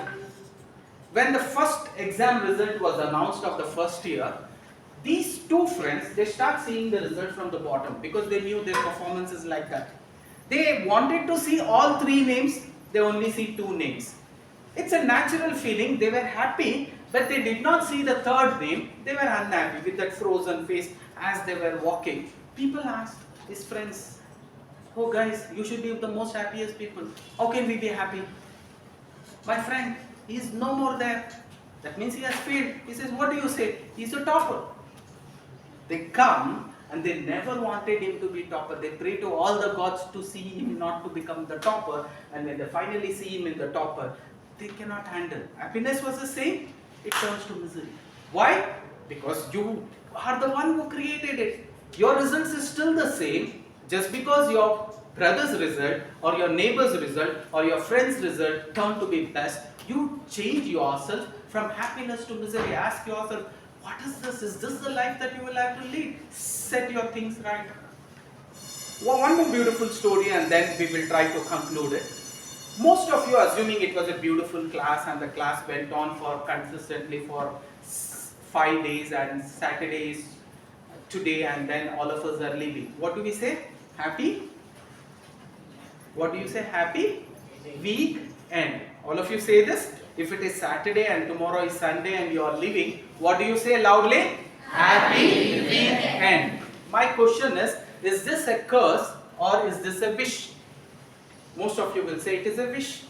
When the first exam result was announced of the first year, these two friends, they start seeing the result from the bottom because they knew their performance is like that. They wanted to see all 3 names, they only see 2 names. It's a natural feeling. They were happy, but they did not see the third name. They were unhappy with that frozen face as they were walking. People asked his friends, "Oh guys, you should be the most happiest people. How can we be happy?" "My friend, he is no more there. That means he has failed." He says, "What do you say? He's a topper." They come and they never wanted him to be topper. They pray to all the gods to see him not to become the topper. And when they finally see him in the topper, they cannot handle. Happiness was the same. It turns to misery. Why? Because you are the one who created it. Your results is still the same. Just because your brother's result or your neighbor's result or your friend's result turned to be best, you change yourself from happiness to misery. Ask yourself, what is this? Is this the life that you will have to lead? Set your things right. One more beautiful story and then we will try to conclude it. Most of you, assuming it was a beautiful class and the class went on for consistently for 5 days and Saturday is today and then all of us are leaving. What do we say? Happy? What do you say? Happy? Weekend. All of you say this? If it is Saturday and tomorrow is Sunday and you are leaving, what do you say loudly? Happy weekend. My question is this a curse or is this a wish? Most of you will say it is a wish.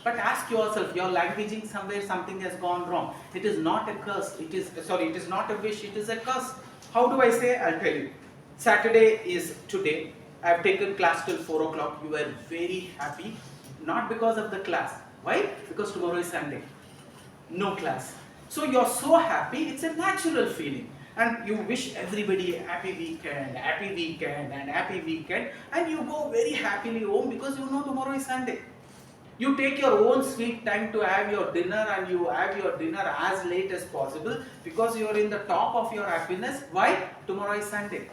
But ask yourself, you're languaging somewhere, something has gone wrong. It is not a curse. It is not a wish, it is a curse. How do I say? I'll tell you. Saturday is today. I've taken class till 4 o'clock. You were very happy. Not because of the class. Why? Because tomorrow is Sunday. No class. So you're so happy, it's a natural feeling. And you wish everybody a happy weekend, and happy weekend, and you go very happily home because you know tomorrow is Sunday. You take your own sweet time to have your dinner, and you have your dinner as late as possible because you are in the top of your happiness. Why? Tomorrow is Sunday.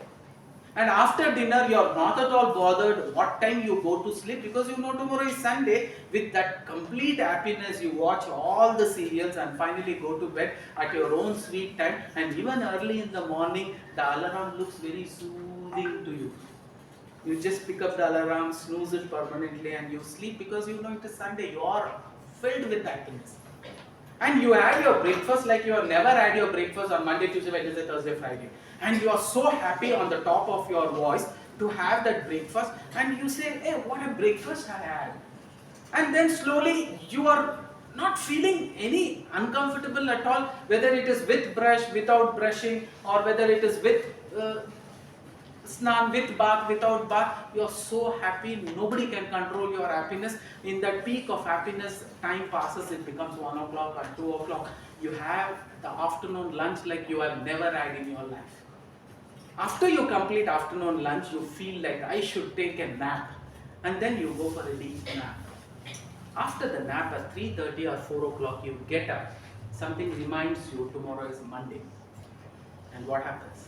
And after dinner, you are not at all bothered what time you go to sleep because you know tomorrow is Sunday. With that complete happiness, you watch all the serials and finally go to bed at your own sweet time. And even early in the morning, the alarm looks very soothing to you. You just pick up the alarm, snooze it permanently, and you sleep because you know it is Sunday. You are filled with happiness. And you have your breakfast like you have never had your breakfast on Monday, Tuesday, Wednesday, Thursday, Friday. And you are so happy on the top of your voice to have that breakfast. And you say, hey, what a breakfast I had. And then slowly you are not feeling any uncomfortable at all, whether it is with brush, without brushing, or whether it is with snan, with bath, without bath. You are so happy, nobody can control your happiness. In that peak of happiness, time passes, it becomes 1 o'clock and 2 o'clock. You have the afternoon lunch like you have never had in your life. After you complete afternoon lunch, you feel like I should take a nap, and then you go for a deep nap. After the nap at 3:30 or 4 o'clock, you get up. Something reminds you tomorrow is Monday. And what happens?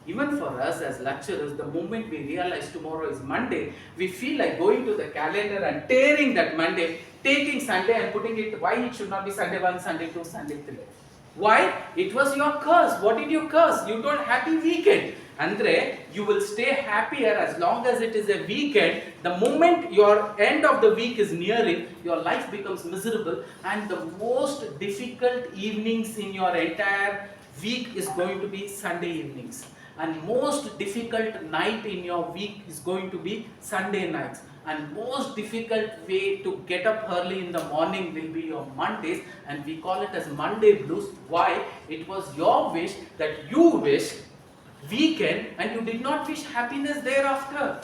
Even for us as lecturers, the moment we realize tomorrow is Monday, we feel like going to the calendar and tearing that Monday, taking Sunday and putting it, why it should not be Sunday 1, Sunday 2, Sunday 3. Why? It was your curse. What did you curse? You told happy weekend. Andre, you will stay happier as long as it is a weekend. The moment your end of the week is nearing, your life becomes miserable, and the most difficult evenings in your entire week is going to be Sunday evenings. And most difficult night in your week is going to be Sunday nights. And most difficult way to get up early in the morning will be your Mondays, and we call it as Monday blues. Why? It was your wish that you wished weekend and you did not wish happiness thereafter.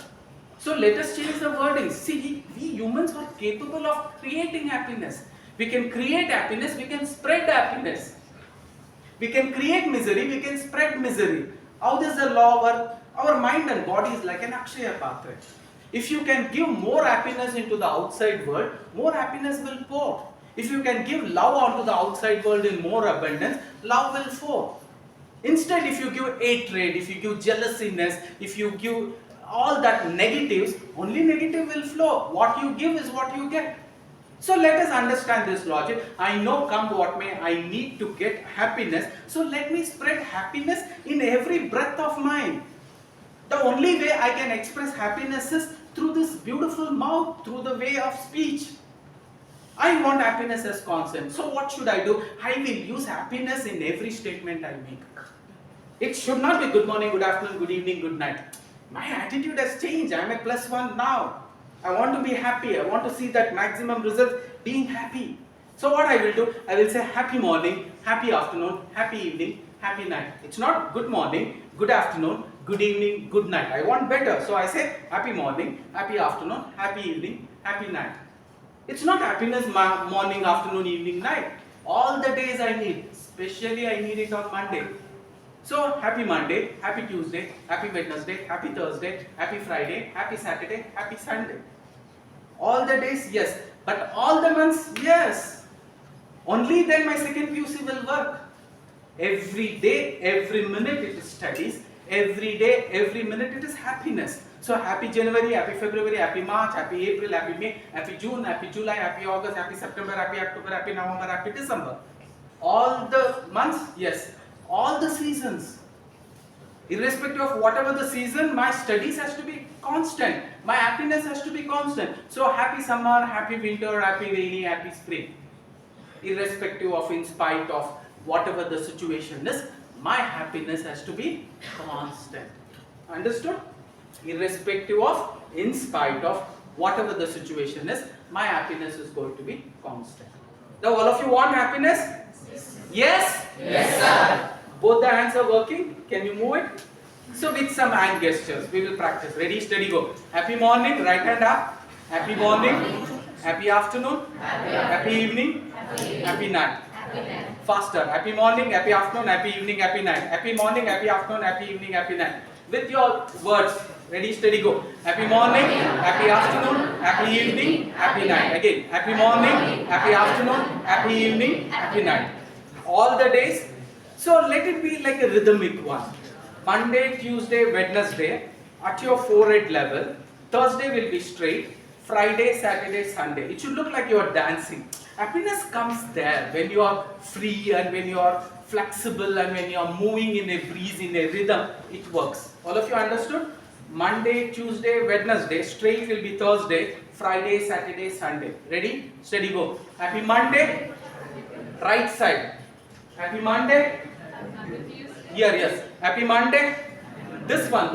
So let us change the wording. See, we humans are capable of creating happiness. We can create happiness, we can spread happiness. We can create misery, we can spread misery. How does the law work? Our mind and body is like an Akshaya Patra. If you can give more happiness into the outside world, more happiness will pour. If you can give love onto the outside world in more abundance, love will pour. Instead, if you give hatred, if you give jealousiness, if you give all that negatives, only negative will flow. What you give is what you get. So let us understand this logic. I know, come what may, I need to get happiness. So let me spread happiness in every breath of mine. The only way I can express happiness is through this beautiful mouth, through the way of speech. I want happiness as constant. So what should I do? I will use happiness in every statement I make. It should not be good morning, good afternoon, good evening, good night. My attitude has changed. I am a +1 now. I want to be happy. I want to see that maximum result, being happy. So what I will do? I will say happy morning, happy afternoon, happy evening, happy night. It's not good morning, good afternoon, good evening, good night. I want better. So I say happy morning, happy afternoon, happy evening, happy night. It's not happiness morning, afternoon, evening, night. All the days I need. Especially I need it on Monday. So happy Monday, happy Tuesday, happy Wednesday, happy Thursday, happy Friday, happy Saturday, happy Sunday. All the days, yes. But all the months, yes. Only then my second PUC will work. Every day, every minute it is studies. Every day, every minute it is happiness. So happy January, happy February, happy March, happy April, happy May, happy June, happy July, happy August, happy September, happy October, happy November, happy December. All the months, yes. All the seasons. Irrespective of whatever the season, my studies has to be constant. My happiness has to be constant. So happy summer, happy winter, happy rainy, happy spring. Irrespective of, in spite of whatever the situation is, my happiness has to be constant. Understood? Irrespective of, in spite of whatever the situation is, my happiness is going to be constant. Now all of you want happiness? Yes? Yes, sir. Both the hands are working. Can you move it? So with some hand gestures, we will practice. Ready, steady, go. Happy morning, right hand up. Happy morning. Happy afternoon. Happy evening. Happy night. Faster. Happy morning, happy afternoon, happy evening, happy night. Happy morning, happy afternoon, happy evening, happy night. With your words. Ready, steady, go. Happy morning, happy afternoon, happy evening, happy night. Again. Happy morning, happy afternoon, happy evening, happy night. All the days. So let it be like a rhythmic one. Monday, Tuesday, Wednesday at your forehead level. Thursday will be straight. Friday, Saturday, Sunday. It should look like you are dancing. Happiness comes there when you are free and when you are flexible and when you are moving in a breeze, in a rhythm. It works. All of you understood? Monday, Tuesday, Wednesday. Straight will be Thursday. Friday, Saturday, Sunday. Ready? Steady, go. Happy Monday. Right side. Happy Monday. Here, yes. Happy Monday. This one.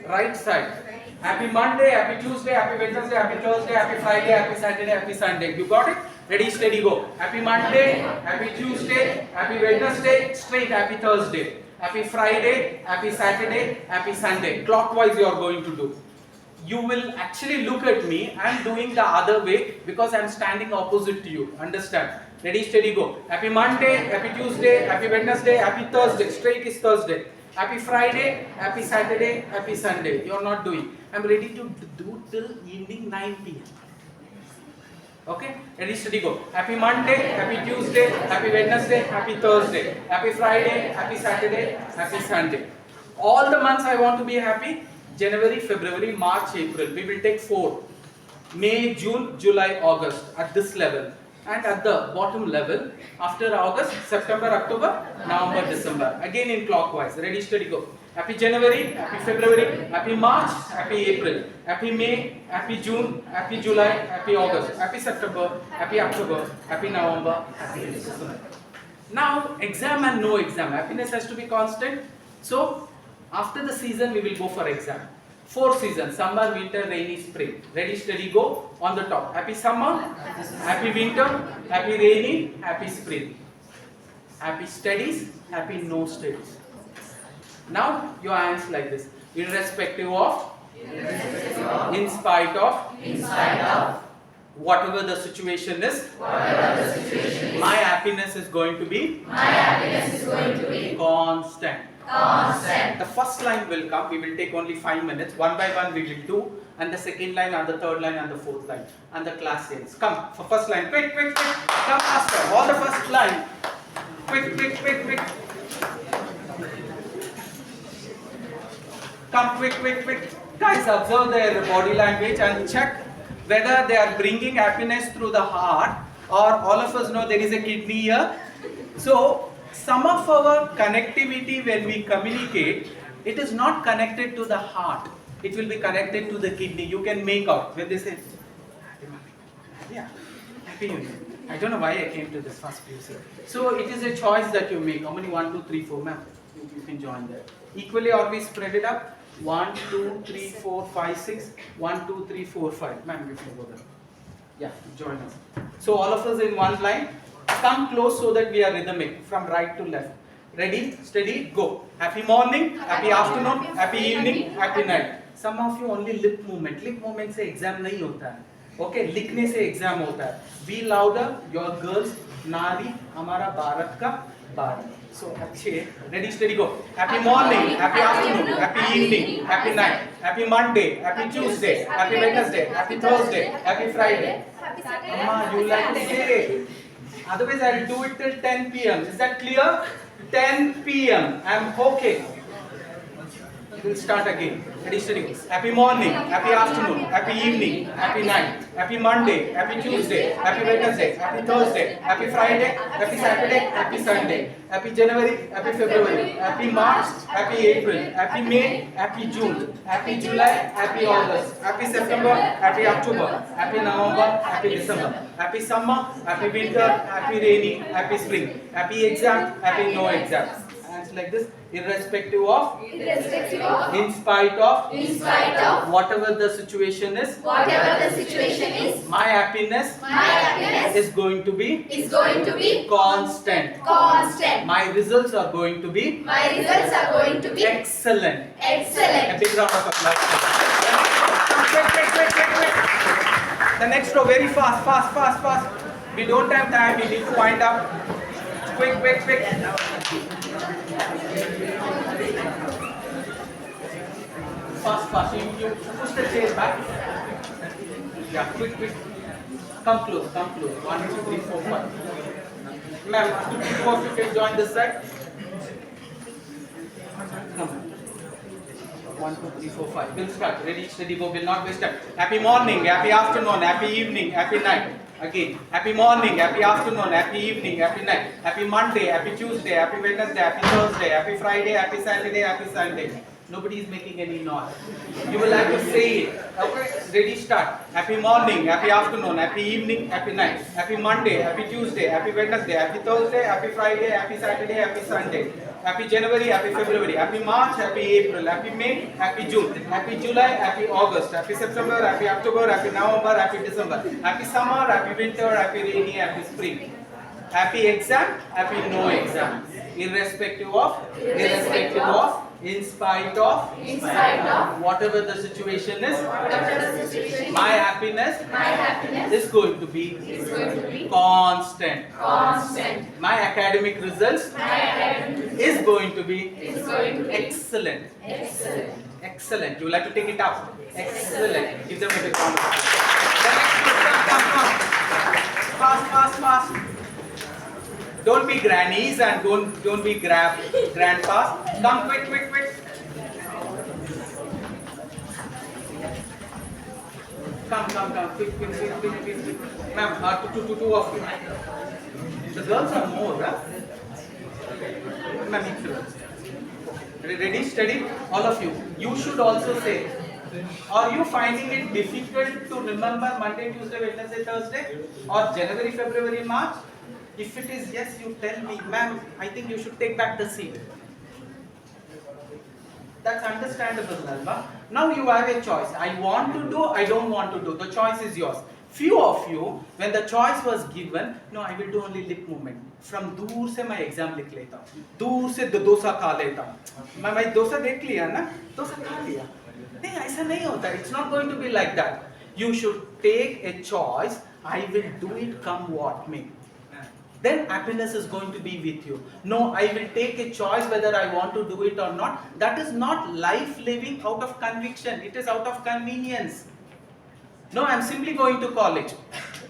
Right side. Happy Monday, happy Tuesday, happy Wednesday, happy Thursday, happy Friday, happy Saturday, happy Sunday. You got it? Ready, steady, go. Happy Monday, happy Tuesday, happy Wednesday, straight, happy Thursday. Happy Friday, happy Saturday, happy Sunday. Clockwise you are going to do. You will actually look at me. I am doing the other way because I am standing opposite to you. Understand? Ready, steady, go. Happy Monday, happy Tuesday, happy Wednesday, happy Thursday. Straight is Thursday. Happy Friday, happy Saturday, happy Sunday. You are not doing. I am ready to do till evening 9 p.m. Okay? Ready, steady, go. Happy Monday, happy Tuesday, happy Wednesday, happy Thursday, happy Friday, happy Saturday, happy Sunday. All the months I want to be happy. January, February, March, April. We will take 4. May, June, July, August at this level. And at the bottom level, after August, September, October, November, December. Again in clockwise. Ready, steady, go. Happy January, happy February, happy March, happy April, happy May, happy June, happy July, happy August, happy September, happy October, happy November, happy December. Now, exam and no exam. Happiness has to be constant. So, after the season, we will go for exam. 4 seasons, summer, winter, rainy, spring. Ready, steady, go. On the top. Happy summer, happy winter, happy rainy, happy spring. Happy studies, happy no studies. Now, your hands like this. Irrespective of, in spite of, whatever the situation is, my happiness is going to be constant. The first line will come, we will take only 5 minutes, one by one we will do, and the second line and the third line and the fourth line, and the class ends. Come, for first line, quick, come faster, all the first line, quick. Come quick. Guys, observe their body language and check whether they are bringing happiness through the heart, or all of us know there is a kidney here. So, some of our connectivity when we communicate, it is not connected to the heart. It will be connected to the kidney. You can make out when they say, yeah, happy New Year. I don't know why I came to this first place. So it is a choice that you make. How many? 1, 2, 3, 4, ma'am. You can join there. Equally or we spread it up. 1, 2, 3, 4, 5, 6. 1, 2, 3, 4, 5. Ma'am, you can go there. Yeah, join us. So all of us in one line. Come close so that we are rhythmic from right to left. Ready, steady, go. Happy morning, happy afternoon, happy evening, happy night. Some of you only lip movement. Lip movement से exam नहीं होता है. Okay, लिखने से exam होता है. Be louder, your girls, नारी हमारा भारत का भारत. So अच्छे. Ready, steady, go. Happy morning, happy afternoon, happy evening, happy night, happy Monday, happy Tuesday, happy Wednesday, happy Thursday, happy Friday. Amma, you like to say. Otherwise, I will do it till 10 p.m. Is that clear? 10 p.m. I am okay. We will start again. Ready, steady. Happy morning, happy afternoon, happy evening, happy night, happy Monday, happy Tuesday, happy Wednesday, happy Thursday, happy Friday, happy Saturday, happy Sunday, happy January, happy February, happy March, happy April, happy May, happy June, happy July, happy August, happy September, happy October, happy November, happy December, happy summer, happy winter, happy rainy, happy spring, happy exam, happy no exam. Hands like this, irrespective of, in spite of, whatever the situation is, my happiness, is going to be constant. My results are going to be excellent. A big round of applause. Quick. The next row, very fast. We don't have time. We need to wind up. Quick, quick, quick. Fast, fast. You push the chair back. Yeah, quick, quick. Come close, come close. 1, 2, 3, 4, 5. Ma'am, two of you can join this side. Come. 1, 2, 3, 4, 5. We'll start. Ready, steady, go. We'll not waste time. Happy morning, happy afternoon, happy evening, happy night. Again. Happy morning, happy afternoon, happy evening, happy night. Happy Monday, happy Tuesday, happy Wednesday, happy Thursday, happy Friday, happy Saturday, happy Sunday. Nobody is making any noise. You will have to say it. Okay? Ready, start. Happy morning, happy afternoon, happy evening, happy night. Happy Monday, happy Tuesday, happy Wednesday, happy Thursday, happy Friday, happy Saturday, happy Sunday. Happy January, happy February, happy March, happy April, happy May, happy June, happy July, happy August, happy September, happy October, happy November, happy December, happy summer, happy winter, happy rainy, happy spring. Happy exam, happy no exam. Irrespective of, in spite of, whatever the situation is, my happiness is going to be constant. My academic results is going to be excellent. Excellent. You will have to take it up. Excellent. Give them a big round of applause. The next question, come. Fast. Don't be grannies and don't be grandpas. Come quick. Come. Quick. Ma'am, two of you. The girls are more, huh? Ma'am, ready, steady, all of you. You should also say, are you finding it difficult to remember Monday, Tuesday, Wednesday, Thursday, or January, February, March? If it is yes, you tell me, ma'am, I think you should take back the seat. That's understandable, Nalva. Now you have a choice. I want to do, I don't want to do. The choice is yours. Few of you, when the choice was given, no, I will do only lip movement. From दूर से मैं exam लिख लेता हूँ. दूर से डोसा खा लेता हूँ. मैं डोसा देख लिया ना? डोसा खा लिया. नहीं, ऐसा नहीं होता. It's not going to be like that. You should take a choice. I will do it come what may. Then happiness is going to be with you. No, I will take a choice whether I want to do it or not. That is not life living out of conviction. It is out of convenience. No, I am simply going to college.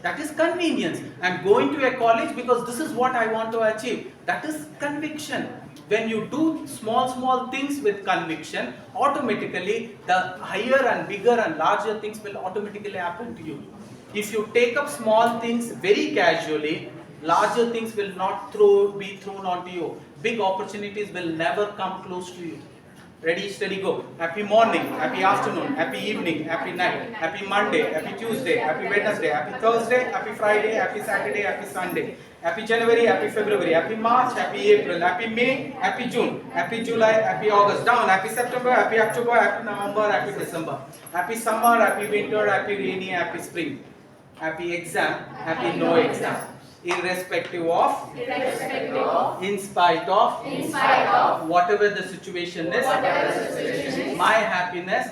That is convenience. I am going to a college because this is what I want to achieve. That is conviction. When you do small things with conviction, automatically the higher and bigger and larger things will automatically happen to you. If you take up small things very casually, larger things will not be thrown onto you. Big opportunities will never come close to you. Ready, steady, go. Happy morning, happy afternoon, happy evening, happy night, happy Monday, happy Tuesday, happy Wednesday, happy Thursday, happy Friday, happy Saturday, happy Sunday, happy January, happy February, happy March, happy April, happy May, happy June, happy July, happy August, down, happy September, happy October, happy November, happy December, happy summer, happy winter, happy rainy, happy spring, happy exam, happy no exam. Irrespective of, in spite of, whatever the situation is, my happiness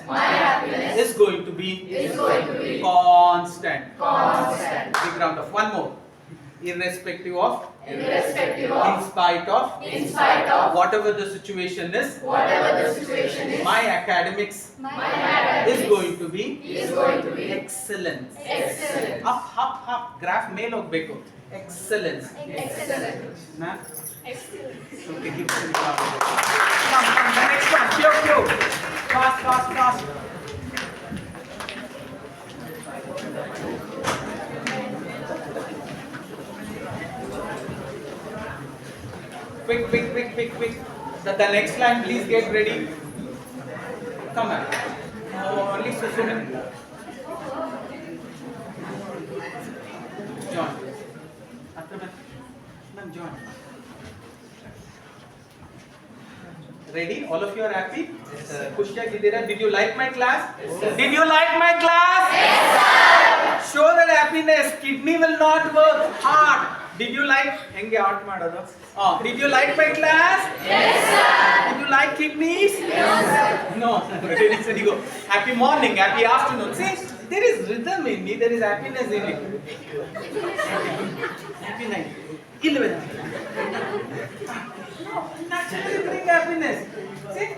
is going to be constant. Big round of one more. Irrespective of, in spite of, whatever the situation is, my academics is going to be excellent. Up, graph mail hogbeko. Excellence. Na? Okay, give us a round. Come, the next one. Pure. Fast. Quick. The next line, please get ready. Come on. Only Susumin. John. Ma'am, John. Ready? All of you are happy? Yes, sir. Kushya Gidera, did you like my class? Yes, sir. Did you like my class? Yes, sir. Show that happiness. Kidney will not work. Heart. Did you like? Henge heart madado. Did you like my class? Yes, sir. Did you like kidneys? Yes, sir. No. Ready, steady, go. Happy morning. Happy afternoon. See? there is rhythm in me, there is happiness in me. Happy night. No, naturally bring happiness. See?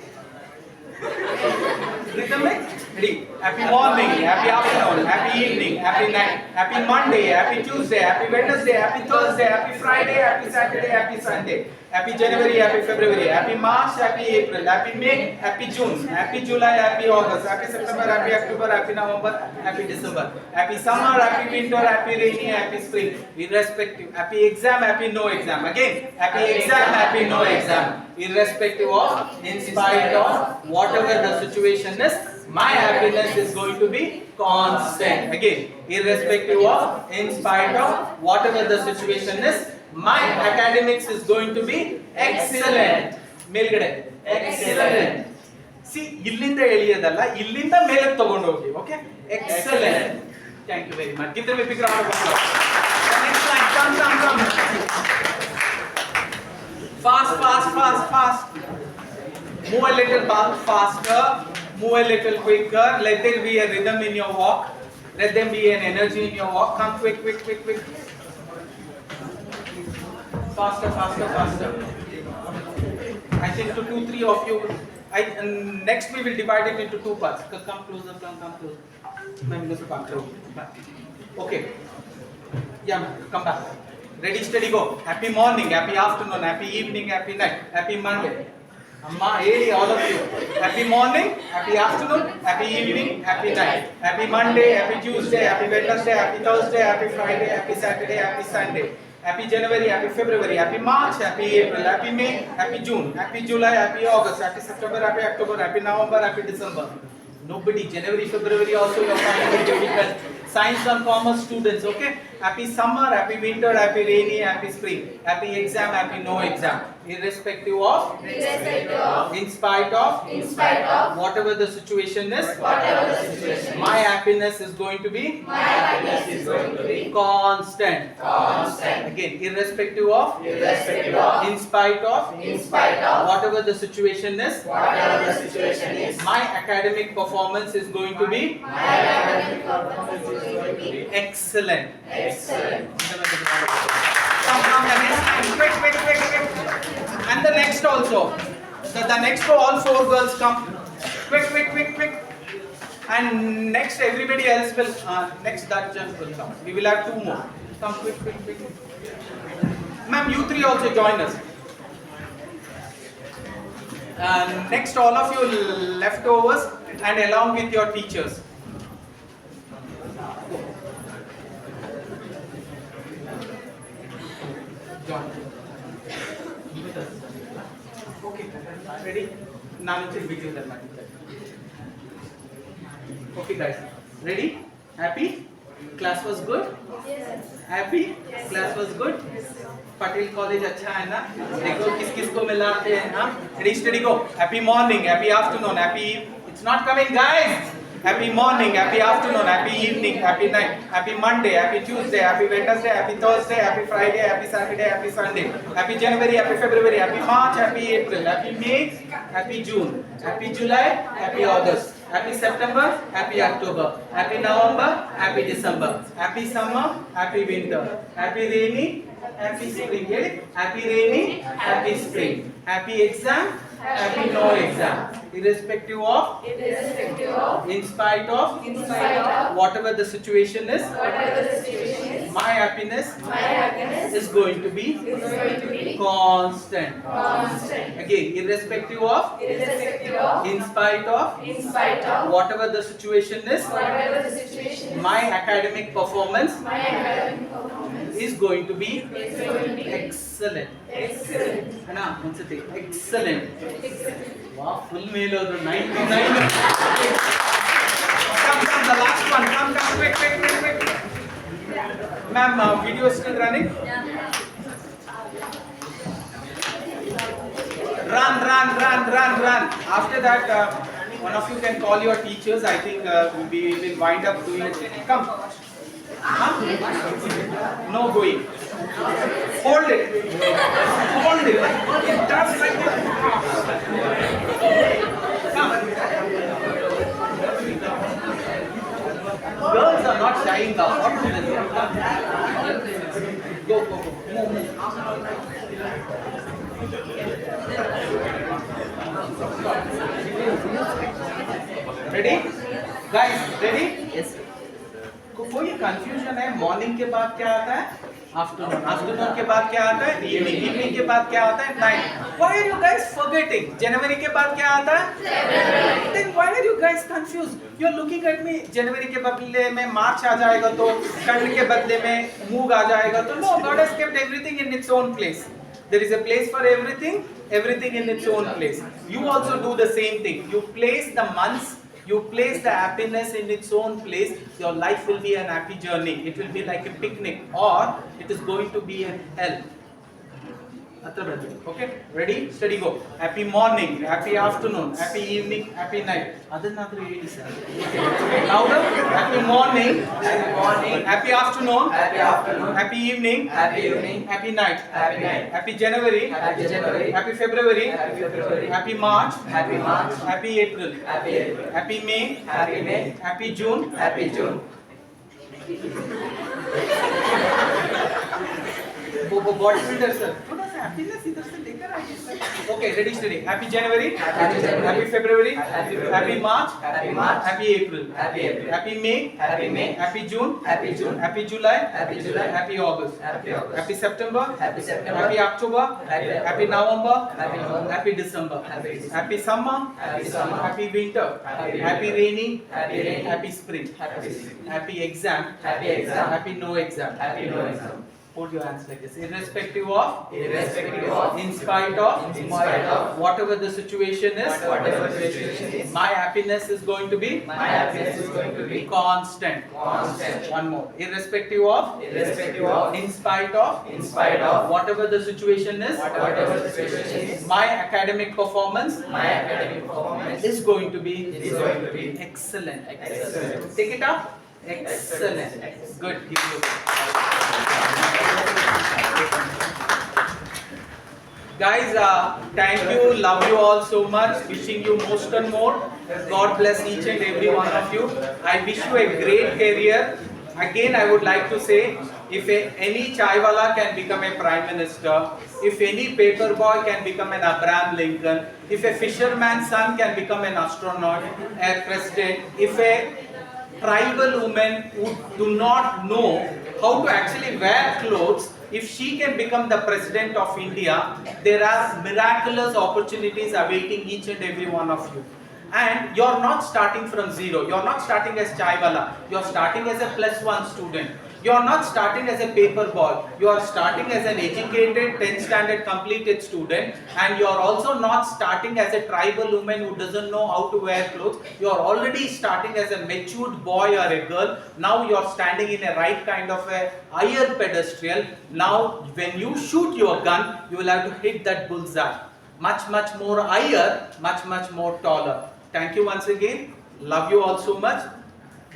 Rhythmic? Ready? Happy morning, happy afternoon, happy evening, happy night, happy Monday, happy Tuesday, happy Wednesday, happy Thursday, happy Friday, happy Saturday, happy Sunday, happy January, happy February, happy March, happy April, happy May, happy June, happy July, happy August, happy September, happy October, happy November, happy December, happy summer, happy winter, happy rainy, happy spring, irrespective, happy exam, happy no exam, again, happy exam, happy no exam, irrespective of, in spite of, whatever the situation is, my happiness is going to be constant. Again, irrespective of, in spite of, whatever the situation is, my academics is going to be excellent. Melgade, excellent. See, illinda eliyadalla, illinda mele tagondu hogi. Okay? Excellent. Thank you very much. Give them a big round of applause. The next line, come. Fast. Move a little faster. Move a little quicker. Let there be a rhythm in your walk. Let there be an energy in your walk. Come quick. Faster. I think to 2-3 of you. Next we will divide it into 2 parts. Come closer. Okay. Yeah, come back. Ready, steady, go. Happy morning, happy afternoon, happy evening, happy night, happy Monday. Amma, hey, all of you. Happy morning, happy afternoon, happy evening, happy night. Happy Monday, happy Tuesday, happy Wednesday, happy Thursday, happy Friday, happy Saturday, happy Sunday. Happy January, happy February, happy March, happy April, happy May, happy June, happy July, happy August, happy September, happy October, happy November, happy December. Nobody, January, February also you are finding it difficult. Science and commerce students, okay? Happy summer, happy winter, happy rainy, happy spring, happy exam, happy no exam. Irrespective of, in spite of, whatever the situation is, my happiness is going to be, constant. Again, irrespective of, in spite of, whatever the situation is, my academic performance is going to be, excellent. Come, the next line. Quick. And the next also. So the next all 4 girls come. Quick. And next everybody else will, next that just will come. We will have 2 more. Come quick. Ma'am, you 3 also join us. Next all of you leftovers and along with your teachers. John. Okay, ready? Now it's in between them. Okay, guys, ready? Happy? Class was good? Yes. Happy? Yes. Class was good? Patel College अच्छा है ना? देखो किस को मिलाते हैं हाँ? Ready, steady, go. Happy morning, happy afternoon, happy. It's not coming, guys. Happy morning, happy afternoon, happy evening, happy night, happy Monday, happy Tuesday, happy Wednesday, happy Thursday, happy Friday, happy Saturday, happy Sunday, happy January, happy February, happy March, happy April, happy May, happy June, happy July, happy August, happy September, happy October, happy November, happy December, happy summer, happy winter, happy rainy, happy spring, happy rainy, happy spring, happy exam, happy no exam, irrespective of, in spite of, whatever the situation is, my happiness is going to be constant. Again, irrespective of, in spite of, whatever the situation is, my academic performance is going to be excellent. Anna, once again, excellent. Wow, full mail over 99. Come, the last one. Come, quick. Ma'am, video is still running? Run. After that, one of you can call your teachers. I think we will wind up doing it. Come. Huh? No going. Hold it. It does like this. Come. are not shying up. What is this? Go. Move. Ready? Guys, ready? Yes. कोई confusion है? Morning के बाद क्या आता है? Afternoon के बाद क्या आता है? इवनिंग के बाद क्या आता है? Night. Why are you guys forgetting? जनवरी के बाद क्या आता है? Then why are you guys confused? You are looking at me. जनवरी के बदले में मार्च आ जाएगा तो ठंड के बदले में मूग आ जाएगा तो no, God has kept everything in its own place. There is a place for everything in its own place. You also do the same thing. You place the months, you place the happiness in its own place. Your life will be an happy journey. It will be like a picnic, or it is going to be a hell. Okay, ready, steady, go. Happy morning, happy afternoon, happy evening, happy night. Okay. Louder. Happy morning, happy afternoon, happy evening, happy night, happy January, happy February, happy March, happy April, happy May, happy June. Bodybuilder sir, थोड़ा सा happiness इधर से लेकर आइए sir. Okay, ready, steady. Happy January, happy February, happy March, happy April, happy May, happy June, happy July, happy August, happy September, happy October, happy November, happy December, happy summer, happy winter, happy rainy, happy spring, happy exam, happy no exam. Hold your hands like this. Irrespective of, in spite of, whatever the situation is, my happiness is going to be constant. One more. Irrespective of, in spite of, whatever the situation is, my academic performance is going to be excellent. Take it up. Excellent. Good. Give you. Guys, thank you, love you all so much, wishing you most and more. God bless each and every one of you. I wish you a great career. Again, I would like to say, if any chaiwala can become a prime minister, if any paper boy can become an Abraham Lincoln, if a fisherman's son can become an astronaut, a president, if a tribal woman who do not know how to actually wear clothes, if she can become the president of India, there are miraculous opportunities awaiting each and every one of you. And you're not starting from zero. You're not starting as chaiwala. You're starting as a +1 student. You're not starting as a paper boy. You are starting as an educated 10th standard completed student, and you're also not starting as a tribal woman who doesn't know how to wear clothes. You're already starting as a matured boy or a girl. Now you're standing in a right kind of a higher pedestal. Now when you shoot your gun, you will have to hit that bullseye. Much more higher, much more taller. Thank you once again. Love you all so much.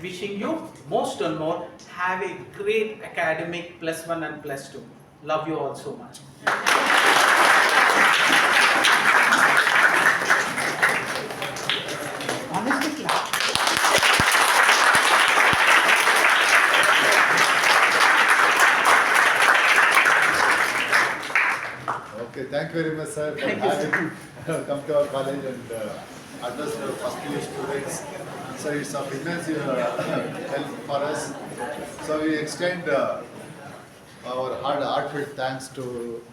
Wishing you most and more. Have a great academic +1 and +2. Love you all so much. Honestly, Okay, thank you very much, sir, for having come to our college and address our first year students. So it's of immense help for us. So we extend our heartfelt thanks to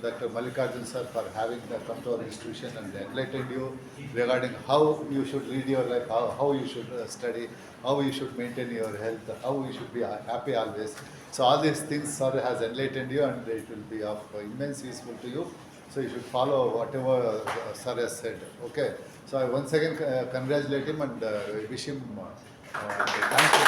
Dr. Mallikarjun sir for having come to our institution and enlightened you regarding how you should lead your life, how you should study, how you should maintain your health, how you should be happy always. So all these things sir has enlightened you, and it will be of immense useful to you. So you should follow whatever sir has said. Okay. So I once again congratulate him and wish him thank you.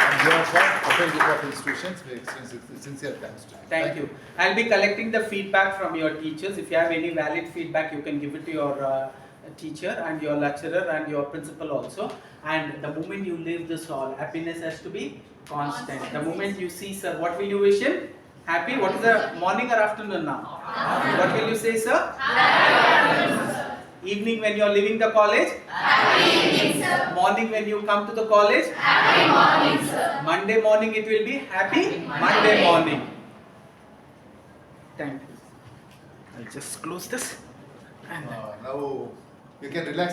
On behalf of Patel Group of Institutions, we extend sincere thanks to you. Thank you. I'll be collecting the feedback from your teachers. If you have any valid feedback, you can give it to your teacher and your lecturer and your principal also. And the moment you leave this hall, happiness has to be constant. The moment you see sir, what will you wish him? Happy? What is the morning or afternoon now? What will you say, sir? Evening when you are leaving the college? Happy evening, sir. Morning when you come to the college? Happy morning, sir. Monday morning it will be happy Monday Monday. morning. Thank you. I'll just close this. And Now you can relax.